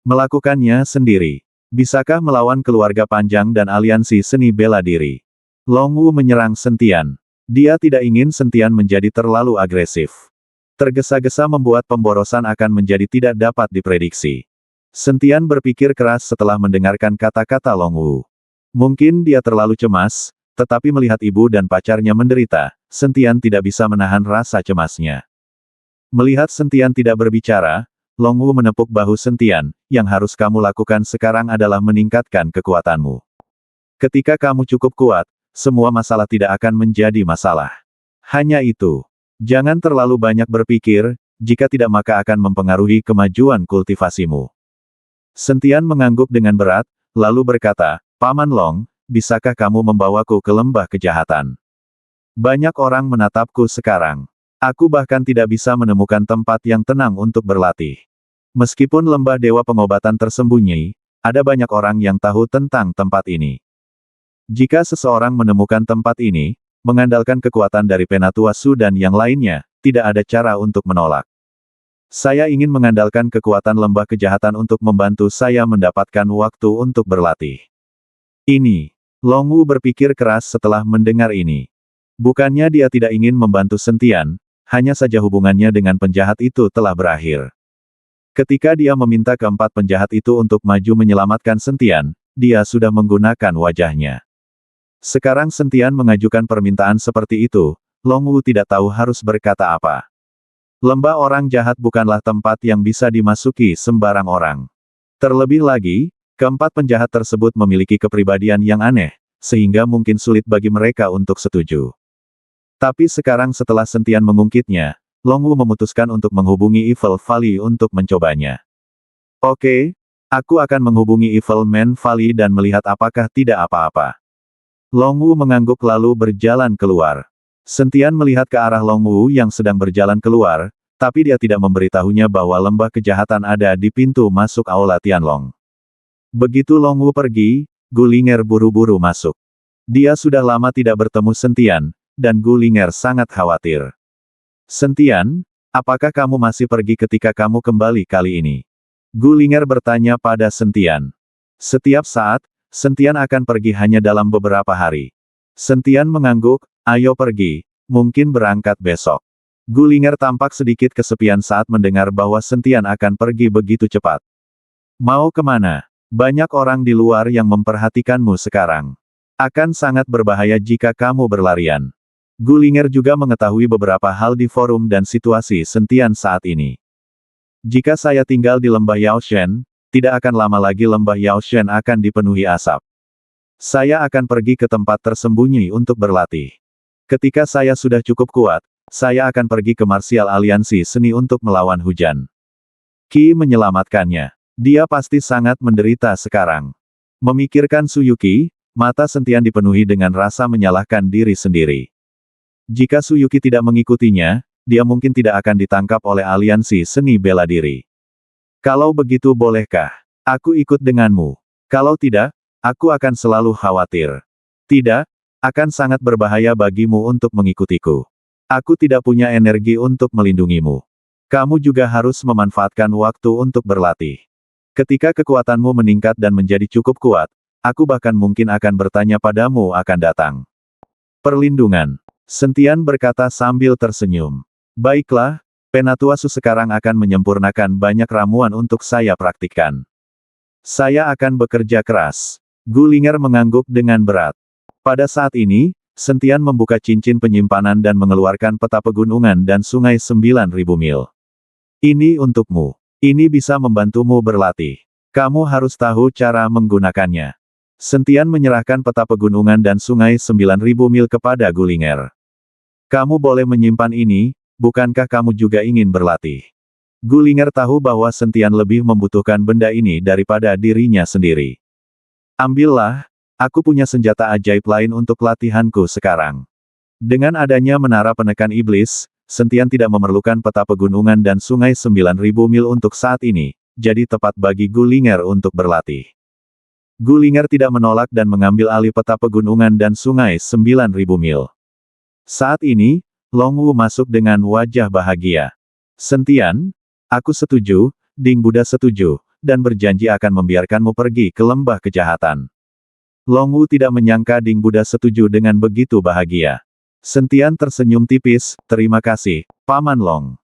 Melakukannya sendiri. Bisakah melawan keluarga panjang dan aliansi seni bela diri? Long Wu menyerang Sentian. Dia tidak ingin Sentian menjadi terlalu agresif. Tergesa-gesa membuat pemborosan akan menjadi tidak dapat diprediksi. Sentian berpikir keras setelah mendengarkan kata-kata Long Wu. Mungkin dia terlalu cemas, tetapi melihat ibu dan pacarnya menderita, Sentian tidak bisa menahan rasa cemasnya. Melihat Sentian tidak berbicara, Long Wu menepuk bahu Sentian, yang harus kamu lakukan sekarang adalah meningkatkan kekuatanmu. Ketika kamu cukup kuat, semua masalah tidak akan menjadi masalah. Hanya itu. Jangan terlalu banyak berpikir, jika tidak maka akan mempengaruhi kemajuan kultivasimu. Sentian mengangguk dengan berat, lalu berkata, Paman Long, bisakah kamu membawaku ke lembah kejahatan? Banyak orang menatapku sekarang. Aku bahkan tidak bisa menemukan tempat yang tenang untuk berlatih. Meskipun lembah dewa pengobatan tersembunyi, ada banyak orang yang tahu tentang tempat ini. Jika seseorang menemukan tempat ini, mengandalkan kekuatan dari Penatua Su dan yang lainnya, tidak ada cara untuk menolak. Saya ingin mengandalkan kekuatan lembah kejahatan untuk membantu saya mendapatkan waktu untuk berlatih. Ini. Long Wu berpikir keras setelah mendengar ini. Bukannya dia tidak ingin membantu Sentian, hanya saja hubungannya dengan penjahat itu telah berakhir. Ketika dia meminta keempat penjahat itu untuk maju menyelamatkan Sentian, dia sudah menggunakan wajahnya. Sekarang Sentian mengajukan permintaan seperti itu, Long Wu tidak tahu harus berkata apa. Lembah orang jahat bukanlah tempat yang bisa dimasuki sembarang orang. Terlebih lagi, keempat penjahat tersebut memiliki kepribadian yang aneh, sehingga mungkin sulit bagi mereka untuk setuju. Tapi sekarang setelah Sentian mengungkitnya, Long Wu memutuskan untuk menghubungi Evil Valley untuk mencobanya. Oke, aku akan menghubungi Evil Man Valley dan melihat apakah tidak apa-apa. Long Wu mengangguk lalu berjalan keluar. Sentian melihat ke arah Long Wu yang sedang berjalan keluar, tapi dia tidak memberitahunya bahwa lembah kejahatan ada di pintu masuk Aula Tianlong. Begitu Long Wu pergi, Gulinger buru-buru masuk. Dia sudah lama tidak bertemu Sentian, dan Gulinger sangat khawatir. Sentian, apakah kamu masih pergi ketika kamu kembali kali ini? Gulinger bertanya pada Sentian. Setiap saat, Sentian akan pergi hanya dalam beberapa hari. Sentian mengangguk, ayo pergi, mungkin berangkat besok. Gulinger tampak sedikit kesepian saat mendengar bahwa Sentian akan pergi begitu cepat. Mau kemana? Banyak orang di luar yang memperhatikanmu sekarang. Akan sangat berbahaya jika kamu berlarian. Gulinger juga mengetahui beberapa hal di forum dan situasi Sentian saat ini. Jika saya tinggal di lembah Yaoshen, tidak akan lama lagi lembah Yaoshen akan dipenuhi asap. Saya akan pergi ke tempat tersembunyi untuk berlatih. Ketika saya sudah cukup kuat, saya akan pergi ke Martial Aliansi Seni untuk melawan hujan. Qi menyelamatkannya. Dia pasti sangat menderita sekarang. Memikirkan Suyuki, mata Sentian dipenuhi dengan rasa menyalahkan diri sendiri. Jika Suyuki tidak mengikutinya, dia mungkin tidak akan ditangkap oleh aliansi seni bela diri. Kalau begitu bolehkah aku ikut denganmu? Kalau tidak, aku akan selalu khawatir. Tidak, akan sangat berbahaya bagimu untuk mengikutiku. Aku tidak punya energi untuk melindungimu. Kamu juga harus memanfaatkan waktu untuk berlatih. Ketika kekuatanmu meningkat dan menjadi cukup kuat, aku bahkan mungkin akan bertanya padamu akan datang. Perlindungan. Sentian berkata sambil tersenyum. Baiklah, Penatuasu sekarang akan menyempurnakan banyak ramuan untuk saya praktikkan. Saya akan bekerja keras. Gulinger mengangguk dengan berat. Pada saat ini, Sentian membuka cincin penyimpanan dan mengeluarkan peta pegunungan dan sungai 9.000 mil. Ini untukmu. Ini bisa membantumu berlatih. Kamu harus tahu cara menggunakannya. Sentian menyerahkan peta pegunungan dan sungai 9.000 mil kepada Gulinger. Kamu boleh menyimpan ini, bukankah kamu juga ingin berlatih? Gulinger tahu bahwa Sentian lebih membutuhkan benda ini daripada dirinya sendiri. Ambillah, aku punya senjata ajaib lain untuk latihanku sekarang. Dengan adanya menara penekan iblis, Sentian tidak memerlukan peta pegunungan dan sungai 9.000 mil untuk saat ini, jadi tepat bagi Gulinger untuk berlatih. Gulinger tidak menolak dan mengambil alih peta pegunungan dan sungai 9.000 mil. Saat ini, Long Wu masuk dengan wajah bahagia. Sentian, aku setuju, Ding Buddha setuju, dan berjanji akan membiarkanmu pergi ke lembah kejahatan. Long Wu tidak menyangka Ding Buddha setuju dengan begitu bahagia. Sentian tersenyum tipis, terima kasih, Paman Long.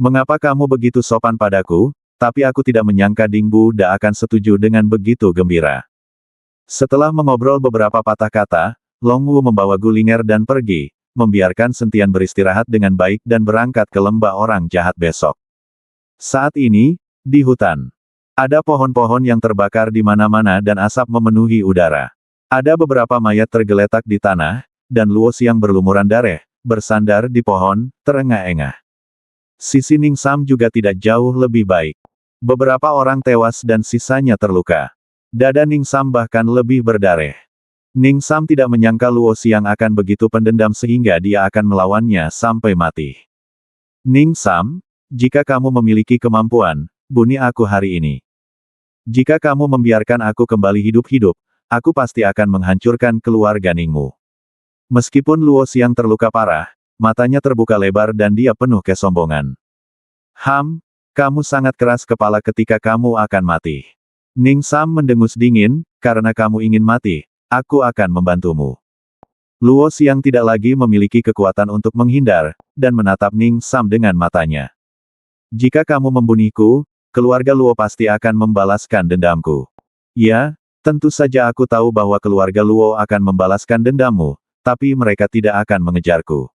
Mengapa kamu begitu sopan padaku, tapi aku tidak menyangka Ding Buddha akan setuju dengan begitu gembira. Setelah mengobrol beberapa patah kata, Long Wu membawa Gulinger dan pergi, membiarkan Sentian beristirahat dengan baik dan berangkat ke lembah orang jahat besok. Saat ini, di hutan, ada pohon-pohon yang terbakar di mana-mana dan asap memenuhi udara. Ada beberapa mayat tergeletak di tanah, dan Luo Xiang berlumuran darah, bersandar di pohon, terengah-engah. Sisi Ning Sam juga tidak jauh lebih baik. Beberapa orang tewas dan sisanya terluka. Dada Ning Sam bahkan lebih berdarah. Ning Sam tidak menyangka Luo Xiang akan begitu pendendam sehingga dia akan melawannya sampai mati. Ning Sam, jika kamu memiliki kemampuan, bunuh aku hari ini. Jika kamu membiarkan aku kembali hidup-hidup, aku pasti akan menghancurkan keluarga Ningmu. Meskipun Luo Xiang terluka parah, matanya terbuka lebar dan dia penuh kesombongan. Kamu sangat keras kepala ketika kamu akan mati. Ning Sam mendengus dingin, karena kamu ingin mati, aku akan membantumu. Luo Xiang tidak lagi memiliki kekuatan untuk menghindar, dan menatap Ning Sam dengan matanya. Jika kamu membunuhku, keluarga Luo pasti akan membalaskan dendamku. Ya, tentu saja aku tahu bahwa keluarga Luo akan membalaskan dendammu, tapi mereka tidak akan mengejarku.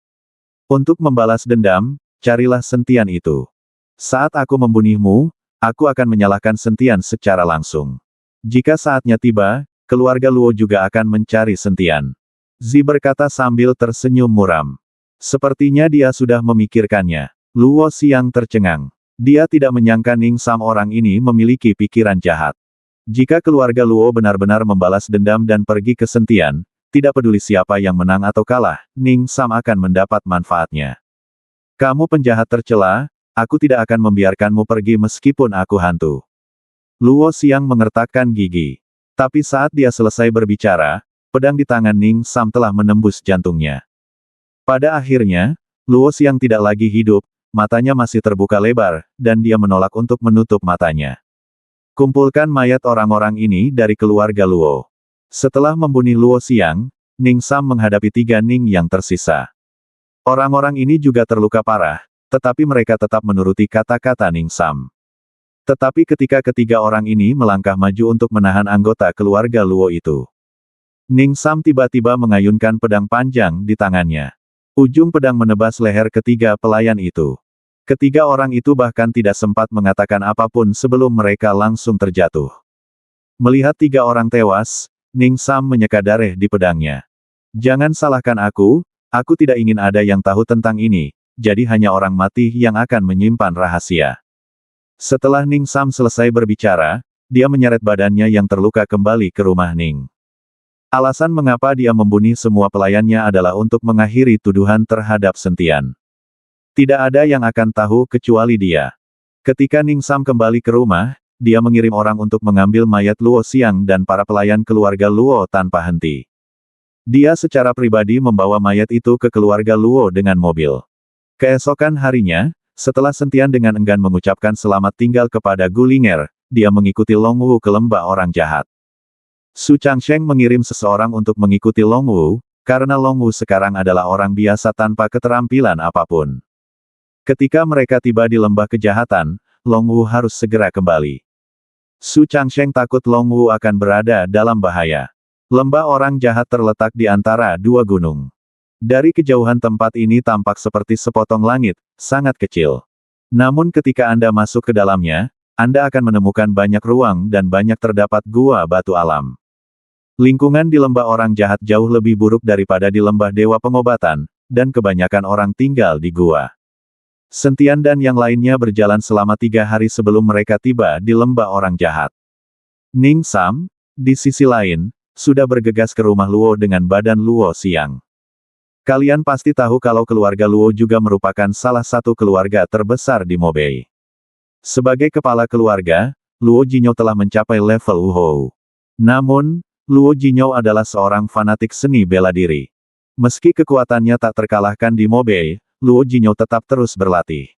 Untuk membalas dendam, carilah Sentian itu. Saat aku membunuhmu, aku akan menyalahkan Sentian secara langsung. Jika saatnya tiba, keluarga Luo juga akan mencari Sentian. Zi berkata sambil tersenyum muram. Sepertinya dia sudah memikirkannya. Luo Xiang tercengang. Dia tidak menyangka Ning Sam orang ini memiliki pikiran jahat. Jika keluarga Luo benar-benar membalas dendam dan pergi ke Sentian, tidak peduli siapa yang menang atau kalah, Ning Sam akan mendapat manfaatnya. Kamu penjahat tercela, aku tidak akan membiarkanmu pergi meskipun aku hantu. Luo Xiang mengertakkan gigi. Tapi saat dia selesai berbicara, pedang di tangan Ning Sam telah menembus jantungnya. Pada akhirnya, Luo Xiang tidak lagi hidup, matanya masih terbuka lebar, dan dia menolak untuk menutup matanya. Kumpulkan mayat orang-orang ini dari keluarga Luo. Setelah membunuh Luo Xiang, Ning Sam menghadapi 3 Ning yang tersisa. Orang-orang ini juga terluka parah, tetapi mereka tetap menuruti kata-kata Ning Sam. Tetapi ketika ketiga orang ini melangkah maju untuk menahan anggota keluarga Luo itu, Ning Sam tiba-tiba mengayunkan pedang panjang di tangannya. Ujung pedang menebas leher ketiga pelayan itu. Ketiga orang itu bahkan tidak sempat mengatakan apapun sebelum mereka langsung terjatuh. Melihat tiga orang tewas, Ning Sam menyeka darah di pedangnya. Jangan salahkan aku tidak ingin ada yang tahu tentang ini, jadi hanya orang mati yang akan menyimpan rahasia. Setelah Ning Sam selesai berbicara, dia menyeret badannya yang terluka kembali ke rumah Ning. Alasan mengapa dia membunuh semua pelayannya adalah untuk mengakhiri tuduhan terhadap Sentian. Tidak ada yang akan tahu kecuali dia. Ketika Ning Sam kembali ke rumah, dia mengirim orang untuk mengambil mayat Luo Xiang dan para pelayan keluarga Luo tanpa henti. Dia secara pribadi membawa mayat itu ke keluarga Luo dengan mobil. Keesokan harinya, setelah Sentian dengan enggan mengucapkan selamat tinggal kepada Gulinger, dia mengikuti Long Wu ke lembah orang jahat. Su Changsheng mengirim seseorang untuk mengikuti Long Wu, karena Long Wu sekarang adalah orang biasa tanpa keterampilan apapun. Ketika mereka tiba di lembah kejahatan, Long Wu harus segera kembali. Su Changsheng takut Long Wu akan berada dalam bahaya. Lembah orang jahat terletak di antara dua gunung. Dari kejauhan tempat ini tampak seperti sepotong langit, sangat kecil. Namun ketika Anda masuk ke dalamnya, Anda akan menemukan banyak ruang dan banyak terdapat gua batu alam. Lingkungan di lembah orang jahat jauh lebih buruk daripada di lembah dewa pengobatan, dan kebanyakan orang tinggal di gua. Sentian dan yang lainnya berjalan selama 3 hari sebelum mereka tiba di lembah orang jahat. Ning Sam, di sisi lain, sudah bergegas ke rumah Luo dengan badan Luo Xiang. Kalian pasti tahu kalau keluarga Luo juga merupakan salah satu keluarga terbesar di Mobei. Sebagai kepala keluarga, Luo Jinyo telah mencapai level Wuhou. Namun, Luo Jinyo adalah seorang fanatik seni bela diri. Meski kekuatannya tak terkalahkan di Mobei, Luo Jinyo tetap terus berlatih.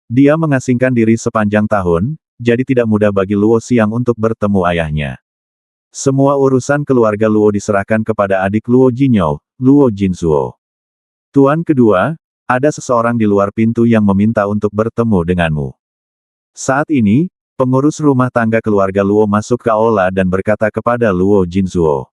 Dia mengasingkan diri sepanjang tahun, jadi tidak mudah bagi Luo Xiang untuk bertemu ayahnya. Semua urusan keluarga Luo diserahkan kepada adik Luo Jinyo, Luo Jinzuo. Tuan kedua, ada seseorang di luar pintu yang meminta untuk bertemu denganmu. Saat ini, pengurus rumah tangga keluarga Luo masuk ke aula dan berkata kepada Luo Jinzuo.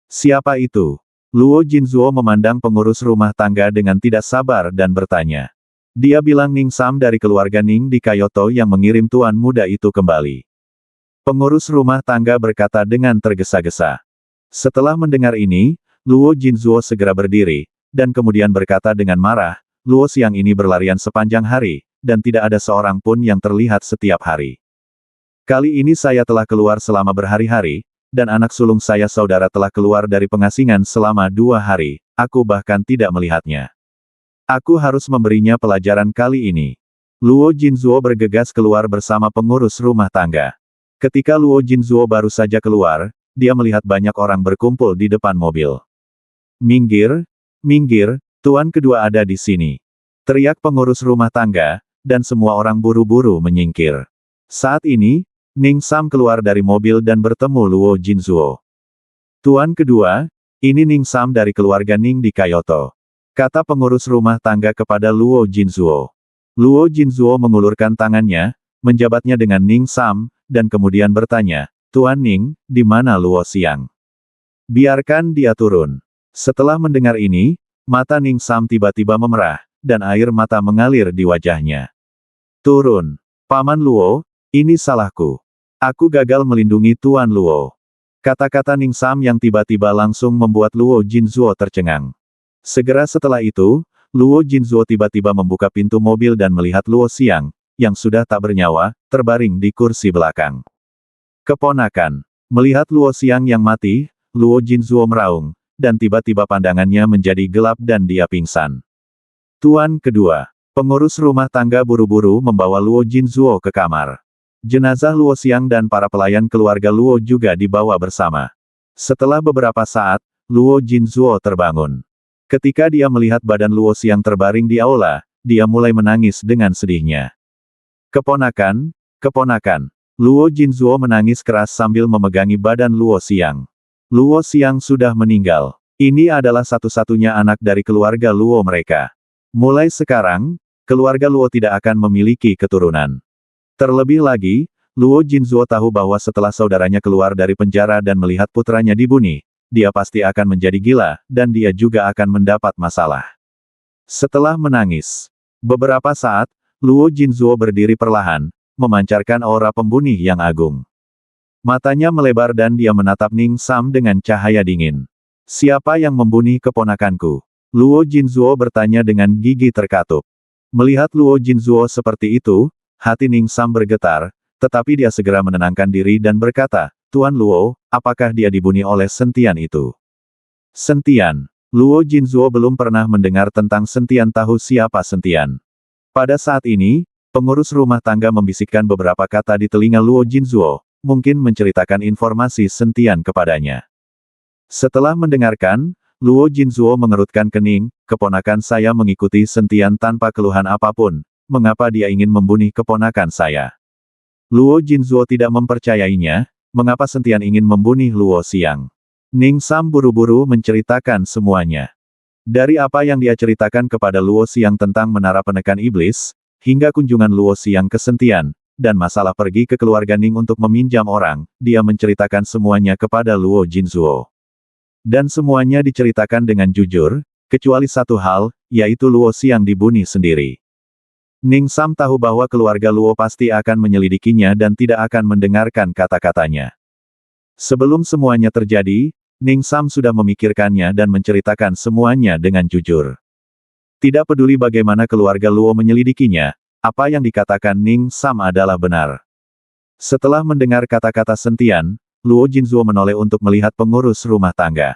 Siapa itu? Luo Jinzuo memandang pengurus rumah tangga dengan tidak sabar dan bertanya. Dia bilang Ning Sam dari keluarga Ning di Kyoto yang mengirim tuan muda itu kembali. Pengurus rumah tangga berkata dengan tergesa-gesa. Setelah mendengar ini, Luo Jinzuo segera berdiri, dan kemudian berkata dengan marah, Luo Xiang ini berlarian sepanjang hari, dan tidak ada seorang pun yang terlihat setiap hari. Kali ini saya telah keluar selama berhari-hari, dan anak sulung saya saudara telah keluar dari pengasingan selama 2 hari, aku bahkan tidak melihatnya. Aku harus memberinya pelajaran kali ini. Luo Jinzuo bergegas keluar bersama pengurus rumah tangga. Ketika Luo Jinzuo baru saja keluar, dia melihat banyak orang berkumpul di depan mobil. Minggir, minggir, tuan kedua ada di sini. Teriak pengurus rumah tangga, dan semua orang buru-buru menyingkir. Saat ini, Ning Sam keluar dari mobil dan bertemu Luo Jinzuo. Tuan kedua, ini Ning Sam dari keluarga Ning di Kyoto. Kata pengurus rumah tangga kepada Luo Jinzuo. Luo Jinzuo mengulurkan tangannya, menjabatnya dengan Ning Sam, dan kemudian bertanya, Tuan Ning, di mana Luo Xiang? Biarkan dia turun. Setelah mendengar ini, mata Ning Sam tiba-tiba memerah, dan air mata mengalir di wajahnya. Turun. Paman Luo, ini salahku. Aku gagal melindungi Tuan Luo. Kata-kata Ning Sam yang tiba-tiba langsung membuat Luo Jinzuo tercengang. Segera setelah itu, Luo Jinzuo tiba-tiba membuka pintu mobil dan melihat Luo Xiang, yang sudah tak bernyawa, terbaring di kursi belakang. Keponakan. Melihat Luo Xiang yang mati, Luo Jinzuo meraung, dan tiba-tiba pandangannya menjadi gelap dan dia pingsan. Tuan kedua. Pengurus rumah tangga buru-buru membawa Luo Jinzuo ke kamar. Jenazah Luo Xiang dan para pelayan keluarga Luo juga dibawa bersama. Setelah beberapa saat, Luo Jinzuo terbangun. Ketika dia melihat badan Luo Xiang terbaring di aula, dia mulai menangis dengan sedihnya. Keponakan, keponakan. Luo Jinzuo menangis keras sambil memegangi badan Luo Xiang. Luo Xiang sudah meninggal. Ini adalah satu-satunya anak dari keluarga Luo mereka. Mulai sekarang, keluarga Luo tidak akan memiliki keturunan. Terlebih lagi, Luo Jinzuo tahu bahwa setelah saudaranya keluar dari penjara dan melihat putranya dibunuh, dia pasti akan menjadi gila, dan dia juga akan mendapat masalah. Setelah menangis beberapa saat, Luo Jinzuo berdiri perlahan, memancarkan aura pembunuh yang agung. Matanya melebar dan dia menatap Ning Sam dengan cahaya dingin. Siapa yang membunuh keponakanku? Luo Jinzuo bertanya dengan gigi terkatup. Melihat Luo Jinzuo seperti itu, hati Ning Sam bergetar, tetapi dia segera menenangkan diri dan berkata, Tuan Luo, apakah dia dibunuh oleh sentian itu? Sentian. Luo Jinzuo belum pernah mendengar tentang sentian. Tahu siapa sentian? Pada saat ini, pengurus rumah tangga membisikkan beberapa kata di telinga Luo Jinzuo, mungkin menceritakan informasi sentian kepadanya. Setelah mendengarkan, Luo Jinzuo mengerutkan kening, keponakan saya mengikuti sentian tanpa keluhan apapun, mengapa dia ingin membunuh keponakan saya? Luo Jinzuo tidak mempercayainya, mengapa sentian ingin membunuh Luo Xiang? Ning Sam buru-buru menceritakan semuanya. Dari apa yang dia ceritakan kepada Luo Xiang tentang menara penekan iblis, hingga kunjungan Luo Xiang ke sentian, dan masalah pergi ke keluarga Ning untuk meminjam orang, dia menceritakan semuanya kepada Luo Jinzuo. Dan semuanya diceritakan dengan jujur, kecuali satu hal, yaitu Luo Xiang dibunuh sendiri. Ning Sam tahu bahwa keluarga Luo pasti akan menyelidikinya dan tidak akan mendengarkan kata-katanya. Sebelum semuanya terjadi, Ning Sam sudah memikirkannya dan menceritakan semuanya dengan jujur. Tidak peduli bagaimana keluarga Luo menyelidikinya, apa yang dikatakan Ning Sam adalah benar. Setelah mendengar kata-kata sentian, Luo Jinzuo menoleh untuk melihat pengurus rumah tangga.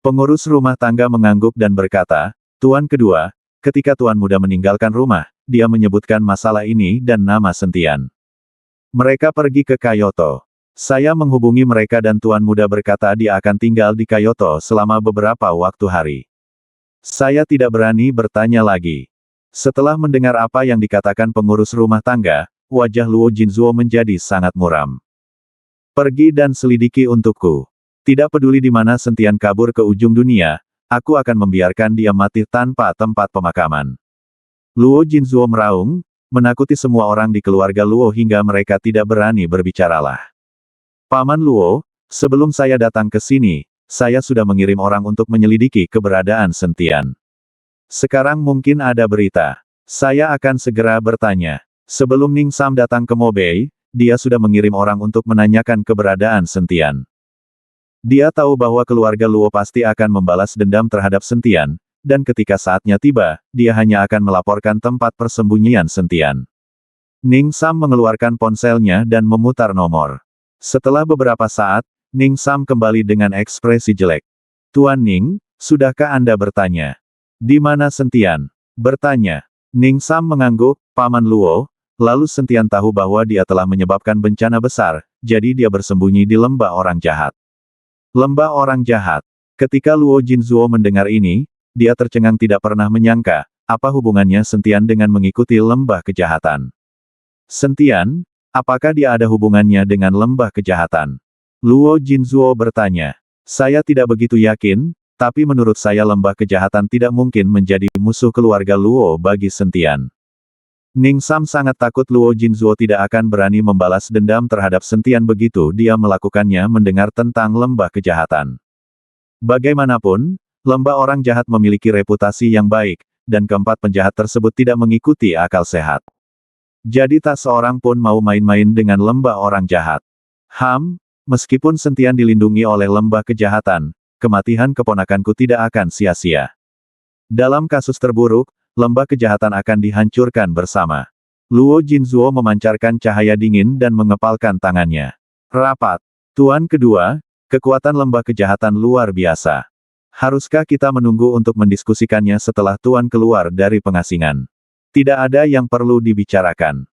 Pengurus rumah tangga mengangguk dan berkata, Tuan kedua, ketika Tuan muda meninggalkan rumah, dia menyebutkan masalah ini dan nama sentian. Mereka pergi ke Kyoto. Saya menghubungi mereka dan Tuan muda berkata dia akan tinggal di Kyoto selama beberapa waktu hari. Saya tidak berani bertanya lagi. Setelah mendengar apa yang dikatakan pengurus rumah tangga, wajah Luo Jinzuo menjadi sangat muram. Pergi dan selidiki untukku. Tidak peduli di mana sentian kabur ke ujung dunia, aku akan membiarkan dia mati tanpa tempat pemakaman. Luo Jinzuo meraung, menakuti semua orang di keluarga Luo hingga mereka tidak berani berbicaralah. Paman Luo, sebelum saya datang ke sini, saya sudah mengirim orang untuk menyelidiki keberadaan sentian. Sekarang mungkin ada berita. Saya akan segera bertanya. Sebelum Ning Sam datang ke Mobei, dia sudah mengirim orang untuk menanyakan keberadaan sentian. Dia tahu bahwa keluarga Luo pasti akan membalas dendam terhadap sentian, dan ketika saatnya tiba, dia hanya akan melaporkan tempat persembunyian sentian. Ning Sam mengeluarkan ponselnya dan memutar nomor. Setelah beberapa saat, Ning Sam kembali dengan ekspresi jelek. Tuan Ning, sudahkah Anda bertanya? Di mana sentian? Bertanya. Ning Sam mengangguk, Paman Luo, lalu sentian tahu bahwa dia telah menyebabkan bencana besar, jadi dia bersembunyi di lembah orang jahat. Lembah orang jahat. Ketika Luo Jinzuo mendengar ini, dia tercengang tidak pernah menyangka, apa hubungannya sentian dengan mengikuti lembah kejahatan. Sentian, apakah dia ada hubungannya dengan lembah kejahatan? Luo Jinzuo bertanya. Saya tidak begitu yakin, tapi menurut saya lembah kejahatan tidak mungkin menjadi musuh keluarga Luo bagi sentian. Ning Sam sangat takut Luo Jinzuo tidak akan berani membalas dendam terhadap sentian begitu dia melakukannya mendengar tentang lembah kejahatan. Bagaimanapun, lembah orang jahat memiliki reputasi yang baik, dan keempat penjahat tersebut tidak mengikuti akal sehat. Jadi tak seorang pun mau main-main dengan lembah orang jahat. Meskipun sentian dilindungi oleh lembah kejahatan, kematian keponakanku tidak akan sia-sia. Dalam kasus terburuk, lembah kejahatan akan dihancurkan bersama. Luo Jinzuo memancarkan cahaya dingin dan mengepalkan tangannya. Rapat. Tuan kedua, kekuatan lembah kejahatan luar biasa. Haruskah kita menunggu untuk mendiskusikannya setelah Tuan keluar dari pengasingan? Tidak ada yang perlu dibicarakan.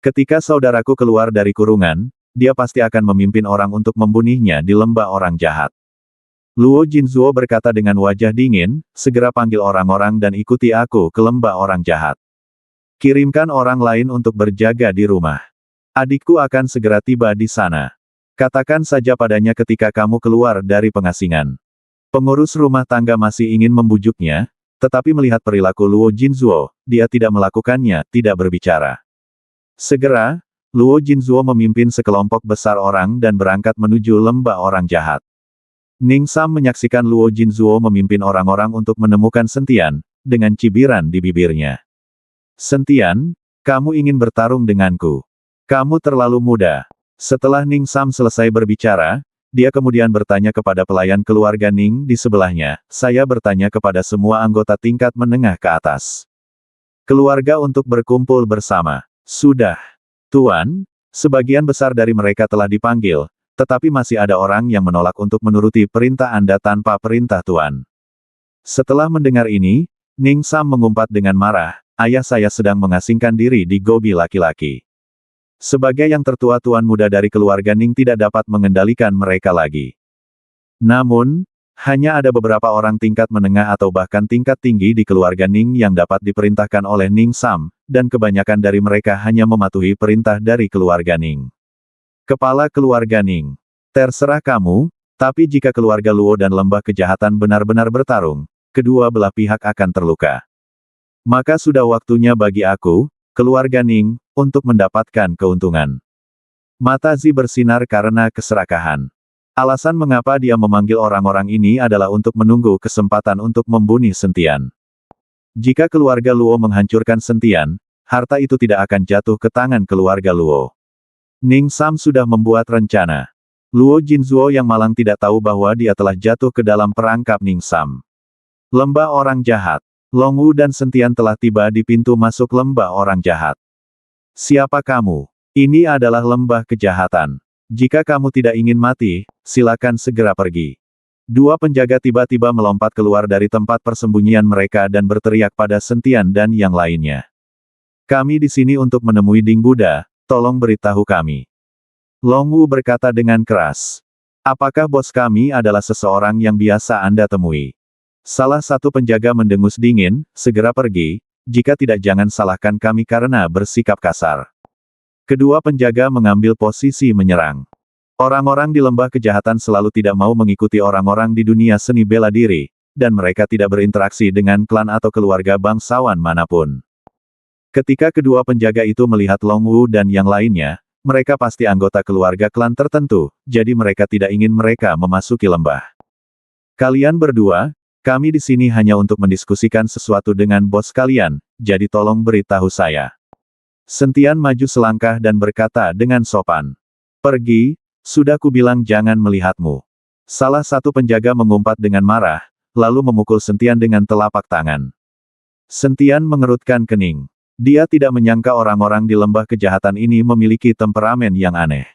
Ketika saudaraku keluar dari kurungan, dia pasti akan memimpin orang untuk membunuhnya di lembah orang jahat. Luo Jinzuo berkata dengan wajah dingin, segera panggil orang-orang dan ikuti aku ke lembah orang jahat. Kirimkan orang lain untuk berjaga di rumah. Adikku akan segera tiba di sana. Katakan saja padanya ketika kamu keluar dari pengasingan. Pengurus rumah tangga masih ingin membujuknya, tetapi melihat perilaku Luo Jinzuo, dia tidak melakukannya, tidak berbicara. Segera, Luo Jinzuo memimpin sekelompok besar orang dan berangkat menuju lembah orang jahat. Ning Sam menyaksikan Luo Jinzuo memimpin orang-orang untuk menemukan sentian, dengan cibiran di bibirnya. Sentian, kamu ingin bertarung denganku. Kamu terlalu muda. Setelah Ning Sam selesai berbicara, dia kemudian bertanya kepada pelayan keluarga Ning di sebelahnya, saya bertanya kepada semua anggota tingkat menengah ke atas. Keluarga untuk berkumpul bersama. Sudah. Tuan, sebagian besar dari mereka telah dipanggil, tetapi masih ada orang yang menolak untuk menuruti perintah Anda tanpa perintah Tuan. Setelah mendengar ini, Ning Sam mengumpat dengan marah, ayah saya sedang mengasingkan diri di gobi laki-laki. Sebagai yang tertua tuan muda dari keluarga Ning tidak dapat mengendalikan mereka lagi. Namun, hanya ada beberapa orang tingkat menengah atau bahkan tingkat tinggi di keluarga Ning yang dapat diperintahkan oleh Ning Sam, dan kebanyakan dari mereka hanya mematuhi perintah dari keluarga Ning. Kepala keluarga Ning. Terserah kamu, tapi jika keluarga Luo dan lembah kejahatan benar-benar bertarung, kedua belah pihak akan terluka. Maka sudah waktunya bagi aku, keluarga Ning, untuk mendapatkan keuntungan. Mata Zi bersinar karena keserakahan. Alasan mengapa dia memanggil orang-orang ini adalah untuk menunggu kesempatan untuk membunuh Sentian. Jika keluarga Luo menghancurkan Sentian, harta itu tidak akan jatuh ke tangan keluarga Luo. Ning Sam sudah membuat rencana. Luo Jinzuo yang malang tidak tahu bahwa dia telah jatuh ke dalam perangkap Ning Sam. Lembah orang jahat. Long Wu dan Sentian telah tiba di pintu masuk lembah orang jahat. Siapa kamu? Ini adalah lembah kejahatan. Jika kamu tidak ingin mati, silakan segera pergi. Dua penjaga tiba-tiba melompat keluar dari tempat persembunyian mereka dan berteriak pada Sentian dan yang lainnya. Kami di sini untuk menemui Ding Buddha, tolong beritahu kami. Long Wu berkata dengan keras. Apakah bos kami adalah seseorang yang biasa Anda temui? Salah satu penjaga mendengus dingin, segera pergi, jika tidak jangan salahkan kami karena bersikap kasar. Kedua penjaga mengambil posisi menyerang. Orang-orang di lembah kejahatan selalu tidak mau mengikuti orang-orang di dunia seni bela diri, dan mereka tidak berinteraksi dengan klan atau keluarga bangsawan manapun. Ketika kedua penjaga itu melihat Long Wu dan yang lainnya, mereka pasti anggota keluarga klan tertentu, jadi mereka tidak ingin mereka memasuki lembah. Kalian berdua, kami di sini hanya untuk mendiskusikan sesuatu dengan bos kalian, jadi tolong beritahu saya. Sentian maju selangkah dan berkata dengan sopan. Pergi, sudah kubilang jangan melihatmu. Salah satu penjaga mengumpat dengan marah, lalu memukul Sentian dengan telapak tangan. Sentian mengerutkan kening. Dia tidak menyangka orang-orang di lembah kejahatan ini memiliki temperamen yang aneh.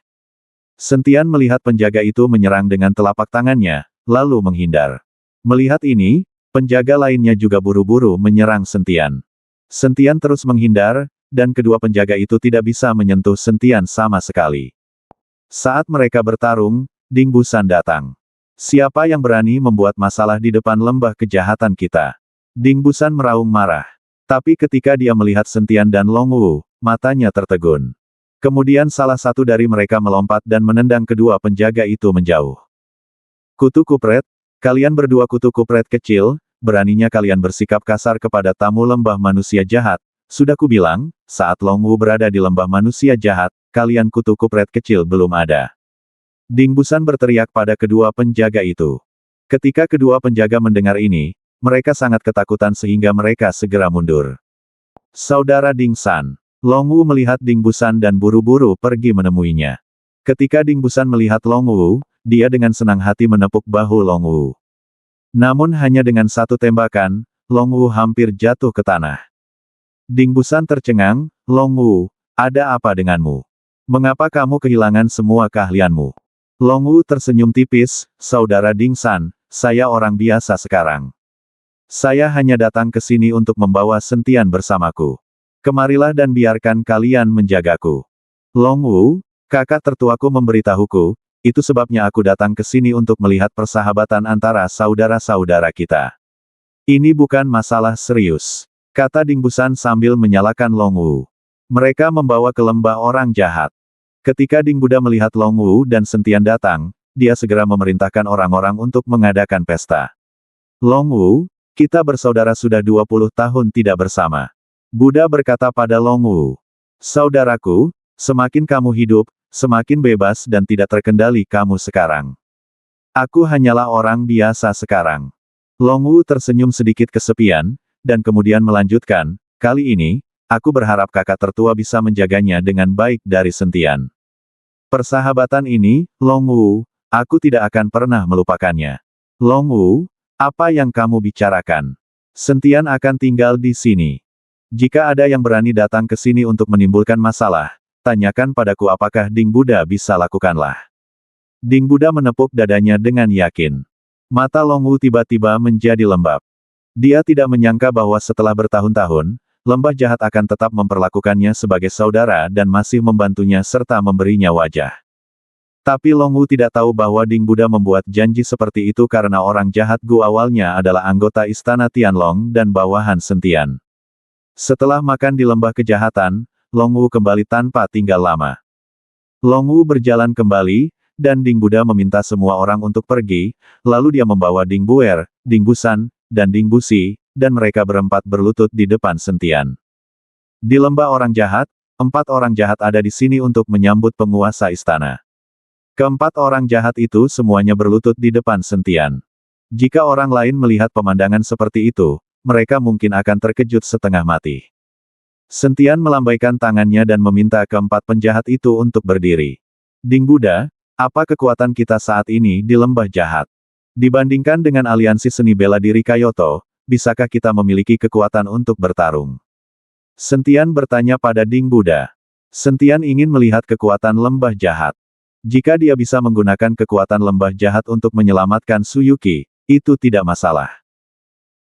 Sentian melihat penjaga itu menyerang dengan telapak tangannya, lalu menghindar. Melihat ini, penjaga lainnya juga buru-buru menyerang Sentian. Sentian terus menghindar, dan kedua penjaga itu tidak bisa menyentuh Sentian sama sekali. Saat mereka bertarung, Ding Busan datang. Siapa yang berani membuat masalah di depan lembah kejahatan kita? Ding Busan meraung marah. Tapi ketika dia melihat Sentian dan Long Wu, matanya tertegun. Kemudian salah satu dari mereka melompat dan menendang kedua penjaga itu menjauh. Kutu kupret, kalian berdua kutu kupret kecil, beraninya kalian bersikap kasar kepada tamu lembah manusia jahat. Sudah kubilang, saat Long Wu berada di lembah manusia jahat, kalian kutu kupret kecil belum ada. Ding Busan berteriak pada kedua penjaga itu. Ketika kedua penjaga mendengar ini, mereka sangat ketakutan sehingga mereka segera mundur. Saudara Ding San. Long Wu melihat Ding Busan dan buru-buru pergi menemuinya. Ketika Ding Busan melihat Long Wu, dia dengan senang hati menepuk bahu Long Wu. Namun hanya dengan satu tembakan, Long Wu hampir jatuh ke tanah. Ding Busan tercengang, Long Wu, ada apa denganmu? Mengapa kamu kehilangan semua keahlianmu? Long Wu tersenyum tipis, saudara Ding San, saya orang biasa sekarang. Saya hanya datang ke sini untuk membawa Sentian bersamaku. Kemarilah dan biarkan kalian menjagaku. Long Wu, kakak tertuaku memberitahuku, itu sebabnya aku datang ke sini untuk melihat persahabatan antara saudara-saudara kita. Ini bukan masalah serius, kata Ding Busan sambil menyalakan Long Wu. Mereka membawa ke lembah orang jahat. Ketika Ding Buddha melihat Long Wu dan Sentian datang, dia segera memerintahkan orang-orang untuk mengadakan pesta. Long Wu, kita bersaudara sudah 20 tahun tidak bersama. Buddha berkata pada Long Wu. Saudaraku, semakin kamu hidup, semakin bebas dan tidak terkendali kamu sekarang. Aku hanyalah orang biasa sekarang. Long Wu tersenyum sedikit kesepian, dan kemudian melanjutkan, kali ini, aku berharap kakak tertua bisa menjaganya dengan baik dari Sentian. Persahabatan ini, Long Wu, aku tidak akan pernah melupakannya. Long Wu, apa yang kamu bicarakan? Sentian akan tinggal di sini. Jika ada yang berani datang ke sini untuk menimbulkan masalah, tanyakan padaku apakah Ding Buddha bisa lakukanlah. Ding Buddha menepuk dadanya dengan yakin. Mata Long Wu tiba-tiba menjadi lembab. Dia tidak menyangka bahwa setelah bertahun-tahun, lembah jahat akan tetap memperlakukannya sebagai saudara dan masih membantunya serta memberinya wajah. Tapi Long Wu tidak tahu bahwa Ding Buddha membuat janji seperti itu karena orang jahat Gu awalnya adalah anggota istana Tianlong dan bawahan Sentian. Setelah makan di lembah kejahatan, Long Wu kembali tanpa tinggal lama. Long Wu berjalan kembali, dan Ding Buddha meminta semua orang untuk pergi, lalu dia membawa Ding Buer, Ding Busan, dan Ding Busi, dan mereka berempat berlutut di depan Sentian. Di lembah orang jahat, 4 orang jahat ada di sini untuk menyambut penguasa istana. Keempat orang jahat itu semuanya berlutut di depan Sentian. Jika orang lain melihat pemandangan seperti itu, mereka mungkin akan terkejut setengah mati. Sentian melambaikan tangannya dan meminta keempat penjahat itu untuk berdiri. Ding Buddha, apa kekuatan kita saat ini di lembah jahat? Dibandingkan dengan aliansi seni bela diri Kyoto, bisakah kita memiliki kekuatan untuk bertarung? Sentian bertanya pada Ding Buddha. Sentian ingin melihat kekuatan lembah jahat. Jika dia bisa menggunakan kekuatan lembah jahat untuk menyelamatkan Suyuki, itu tidak masalah.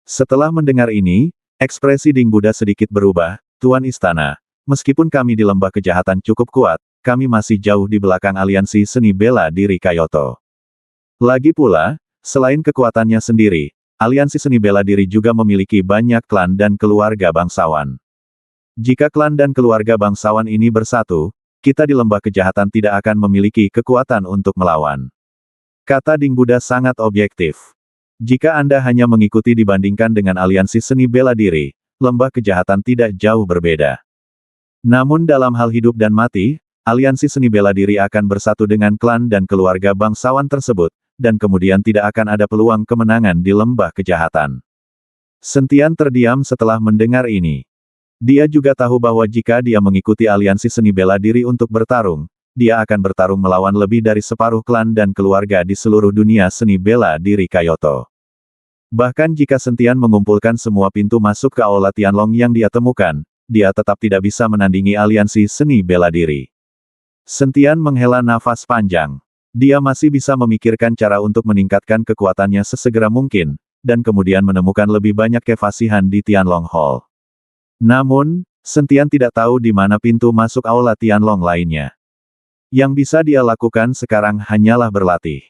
Setelah mendengar ini, ekspresi Ding Buddha sedikit berubah, Tuan Istana, meskipun kami di lembah kejahatan cukup kuat, kami masih jauh di belakang aliansi seni bela diri Kyoto. Lagi pula, selain kekuatannya sendiri, aliansi seni bela diri juga memiliki banyak klan dan keluarga bangsawan. Jika klan dan keluarga bangsawan ini bersatu, kita di lembah kejahatan tidak akan memiliki kekuatan untuk melawan. Kata Ding Buddha sangat objektif. Jika Anda hanya mengikuti dibandingkan dengan aliansi seni bela diri, lembah kejahatan tidak jauh berbeda. Namun dalam hal hidup dan mati, aliansi seni bela diri akan bersatu dengan klan dan keluarga bangsawan tersebut, dan kemudian tidak akan ada peluang kemenangan di lembah kejahatan. Sentian terdiam setelah mendengar ini. Dia juga tahu bahwa jika dia mengikuti aliansi seni bela diri untuk bertarung, dia akan bertarung melawan lebih dari separuh klan dan keluarga di seluruh dunia seni bela diri Kyoto. Bahkan jika Sentian mengumpulkan semua pintu masuk ke Aula Tianlong yang dia temukan, dia tetap tidak bisa menandingi aliansi seni bela diri. Sentian menghela nafas panjang. Dia masih bisa memikirkan cara untuk meningkatkan kekuatannya sesegera mungkin, dan kemudian menemukan lebih banyak kefasihan di Tianlong Hall. Namun, Sentian tidak tahu di mana pintu masuk Aula Tianlong lainnya. Yang bisa dia lakukan sekarang hanyalah berlatih.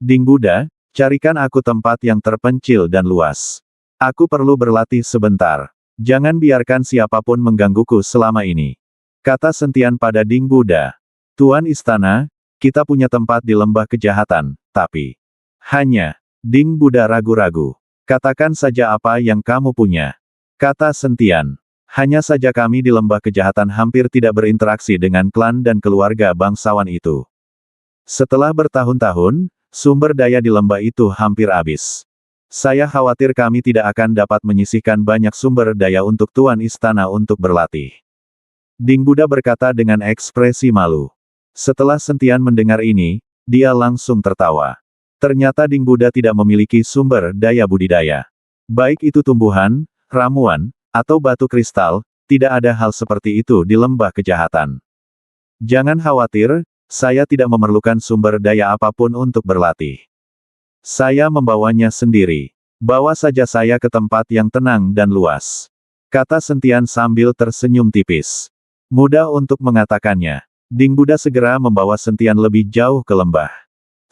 Ding Buddha, carikan aku tempat yang terpencil dan luas. Aku perlu berlatih sebentar. Jangan biarkan siapapun menggangguku selama ini. Kata Sentian pada Ding Buddha. Tuan Istana, kita punya tempat di lembah kejahatan, tapi... Hanya, Ding Buddha ragu-ragu. Katakan saja apa yang kamu punya. Kata Sentian. Hanya saja kami di lembah kejahatan hampir tidak berinteraksi dengan klan dan keluarga bangsawan itu. Setelah bertahun-tahun, sumber daya di lembah itu hampir habis. Saya khawatir kami tidak akan dapat menyisihkan banyak sumber daya untuk Tuan Istana untuk berlatih. Ding Buddha berkata dengan ekspresi malu. Setelah Sentian mendengar ini, dia langsung tertawa. Ternyata Ding Buddha tidak memiliki sumber daya budidaya. Baik itu tumbuhan, ramuan, atau batu kristal, tidak ada hal seperti itu di lembah kejahatan. Jangan khawatir, saya tidak memerlukan sumber daya apapun untuk berlatih. Saya membawanya sendiri. Bawa saja saya ke tempat yang tenang dan luas. Kata Sentian sambil tersenyum tipis. Mudah untuk mengatakannya. Ding Buddha segera membawa Sentian lebih jauh ke lembah.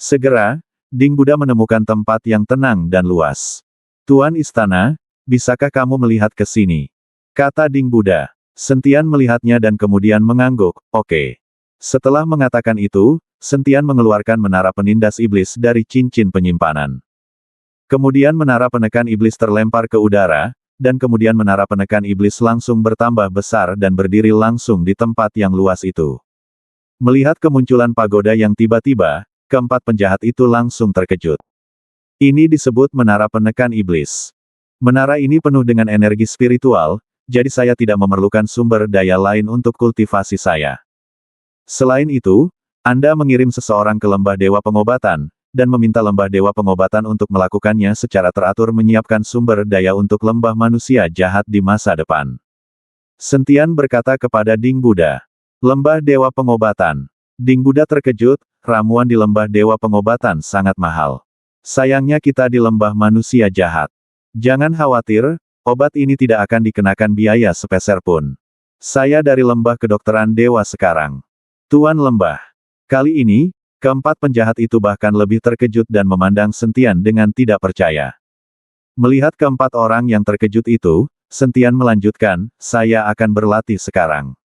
Segera, Ding Buddha menemukan tempat yang tenang dan luas. Tuan Istana, bisakah kamu melihat ke sini? Kata Ding Buddha. Sentian melihatnya dan kemudian mengangguk, oke. Setelah mengatakan itu, Sentian mengeluarkan menara penindas iblis dari cincin penyimpanan. Kemudian menara penekan iblis terlempar ke udara, dan kemudian menara penekan iblis langsung bertambah besar dan berdiri langsung di tempat yang luas itu. Melihat kemunculan pagoda yang tiba-tiba, keempat penjahat itu langsung terkejut. Ini disebut menara penekan iblis. Menara ini penuh dengan energi spiritual, jadi saya tidak memerlukan sumber daya lain untuk kultivasi saya. Selain itu, Anda mengirim seseorang ke lembah Dewa Pengobatan, dan meminta lembah Dewa Pengobatan untuk melakukannya secara teratur menyiapkan sumber daya untuk lembah manusia jahat di masa depan. Sentian berkata kepada Ding Buddha. Lembah Dewa Pengobatan. Ding Buddha terkejut, ramuan di lembah Dewa Pengobatan sangat mahal. Sayangnya kita di lembah manusia jahat. Jangan khawatir, obat ini tidak akan dikenakan biaya sepeser pun. Saya dari lembah kedokteran dewa sekarang. Tuan lembah. Kali ini, keempat penjahat itu bahkan lebih terkejut dan memandang Sentian dengan tidak percaya. Melihat keempat orang yang terkejut itu, Sentian melanjutkan, saya akan berlatih sekarang.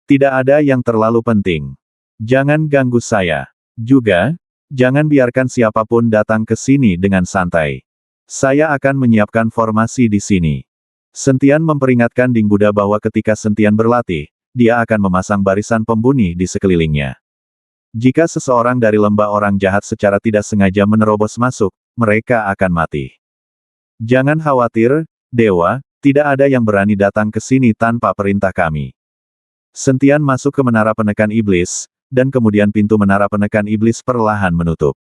Tidak ada yang terlalu penting. Jangan ganggu saya. Juga, jangan biarkan siapapun datang ke sini dengan santai. Saya akan menyiapkan formasi di sini. Sentian memperingatkan Ding Buddha bahwa ketika Sentian berlatih, dia akan memasang barisan pembunuh di sekelilingnya. Jika seseorang dari lembah orang jahat secara tidak sengaja menerobos masuk, mereka akan mati. Jangan khawatir, Dewa, tidak ada yang berani datang ke sini tanpa perintah kami. Sentian masuk ke menara penekan iblis, dan kemudian pintu menara penekan iblis perlahan menutup.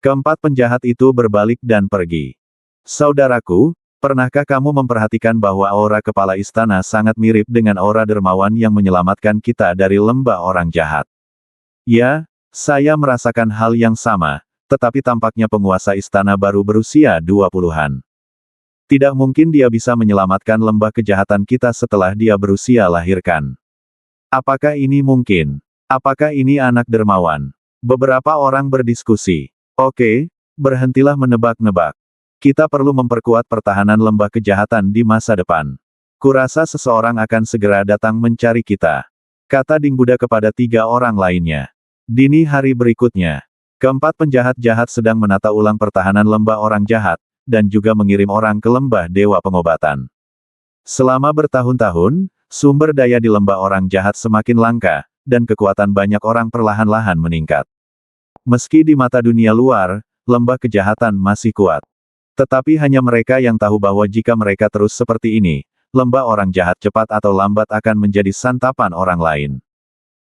Keempat penjahat itu berbalik dan pergi. Saudaraku, pernahkah kamu memperhatikan bahwa aura kepala istana sangat mirip dengan aura dermawan yang menyelamatkan kita dari lembah orang jahat? Ya, saya merasakan hal yang sama, tetapi tampaknya penguasa istana baru berusia 20-an. Tidak mungkin dia bisa menyelamatkan lembah kejahatan kita setelah dia berusia lahirkan. Apakah ini mungkin? Apakah ini anak dermawan? Beberapa orang berdiskusi. Oke, berhentilah menebak-nebak. Kita perlu memperkuat pertahanan lembah kejahatan di masa depan. Kurasa seseorang akan segera datang mencari kita. Kata Ding Buddha kepada 3 orang lainnya. Dini hari berikutnya, keempat penjahat jahat sedang menata ulang pertahanan lembah orang jahat, dan juga mengirim orang ke lembah Dewa Pengobatan. Selama bertahun-tahun, sumber daya di lembah orang jahat semakin langka, dan kekuatan banyak orang perlahan-lahan meningkat. Meski di mata dunia luar, lembah kejahatan masih kuat. Tetapi hanya mereka yang tahu bahwa jika mereka terus seperti ini, lembah orang jahat cepat atau lambat akan menjadi santapan orang lain.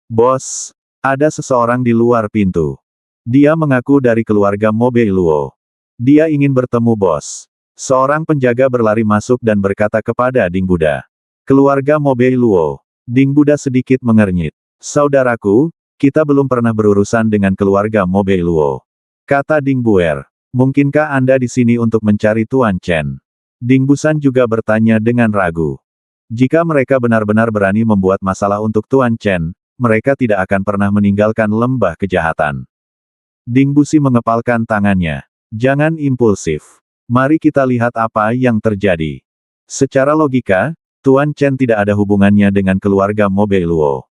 Bos, ada seseorang di luar pintu. Dia mengaku dari keluarga Mobei Luo. Dia ingin bertemu bos. Seorang penjaga berlari masuk dan berkata kepada Ding Buddha. Keluarga Mobei Luo. Ding Buddha sedikit mengernyit. Saudaraku, kita belum pernah berurusan dengan keluarga Mobei Luo. Kata Ding Buer. Mungkinkah Anda di sini untuk mencari Tuan Chen? Ding Busan juga bertanya dengan ragu. Jika mereka benar-benar berani membuat masalah untuk Tuan Chen, mereka tidak akan pernah meninggalkan lembah kejahatan. Ding Busi mengepalkan tangannya. Jangan impulsif. Mari kita lihat apa yang terjadi. Secara logika, Tuan Chen tidak ada hubungannya dengan keluarga Mobei Luo.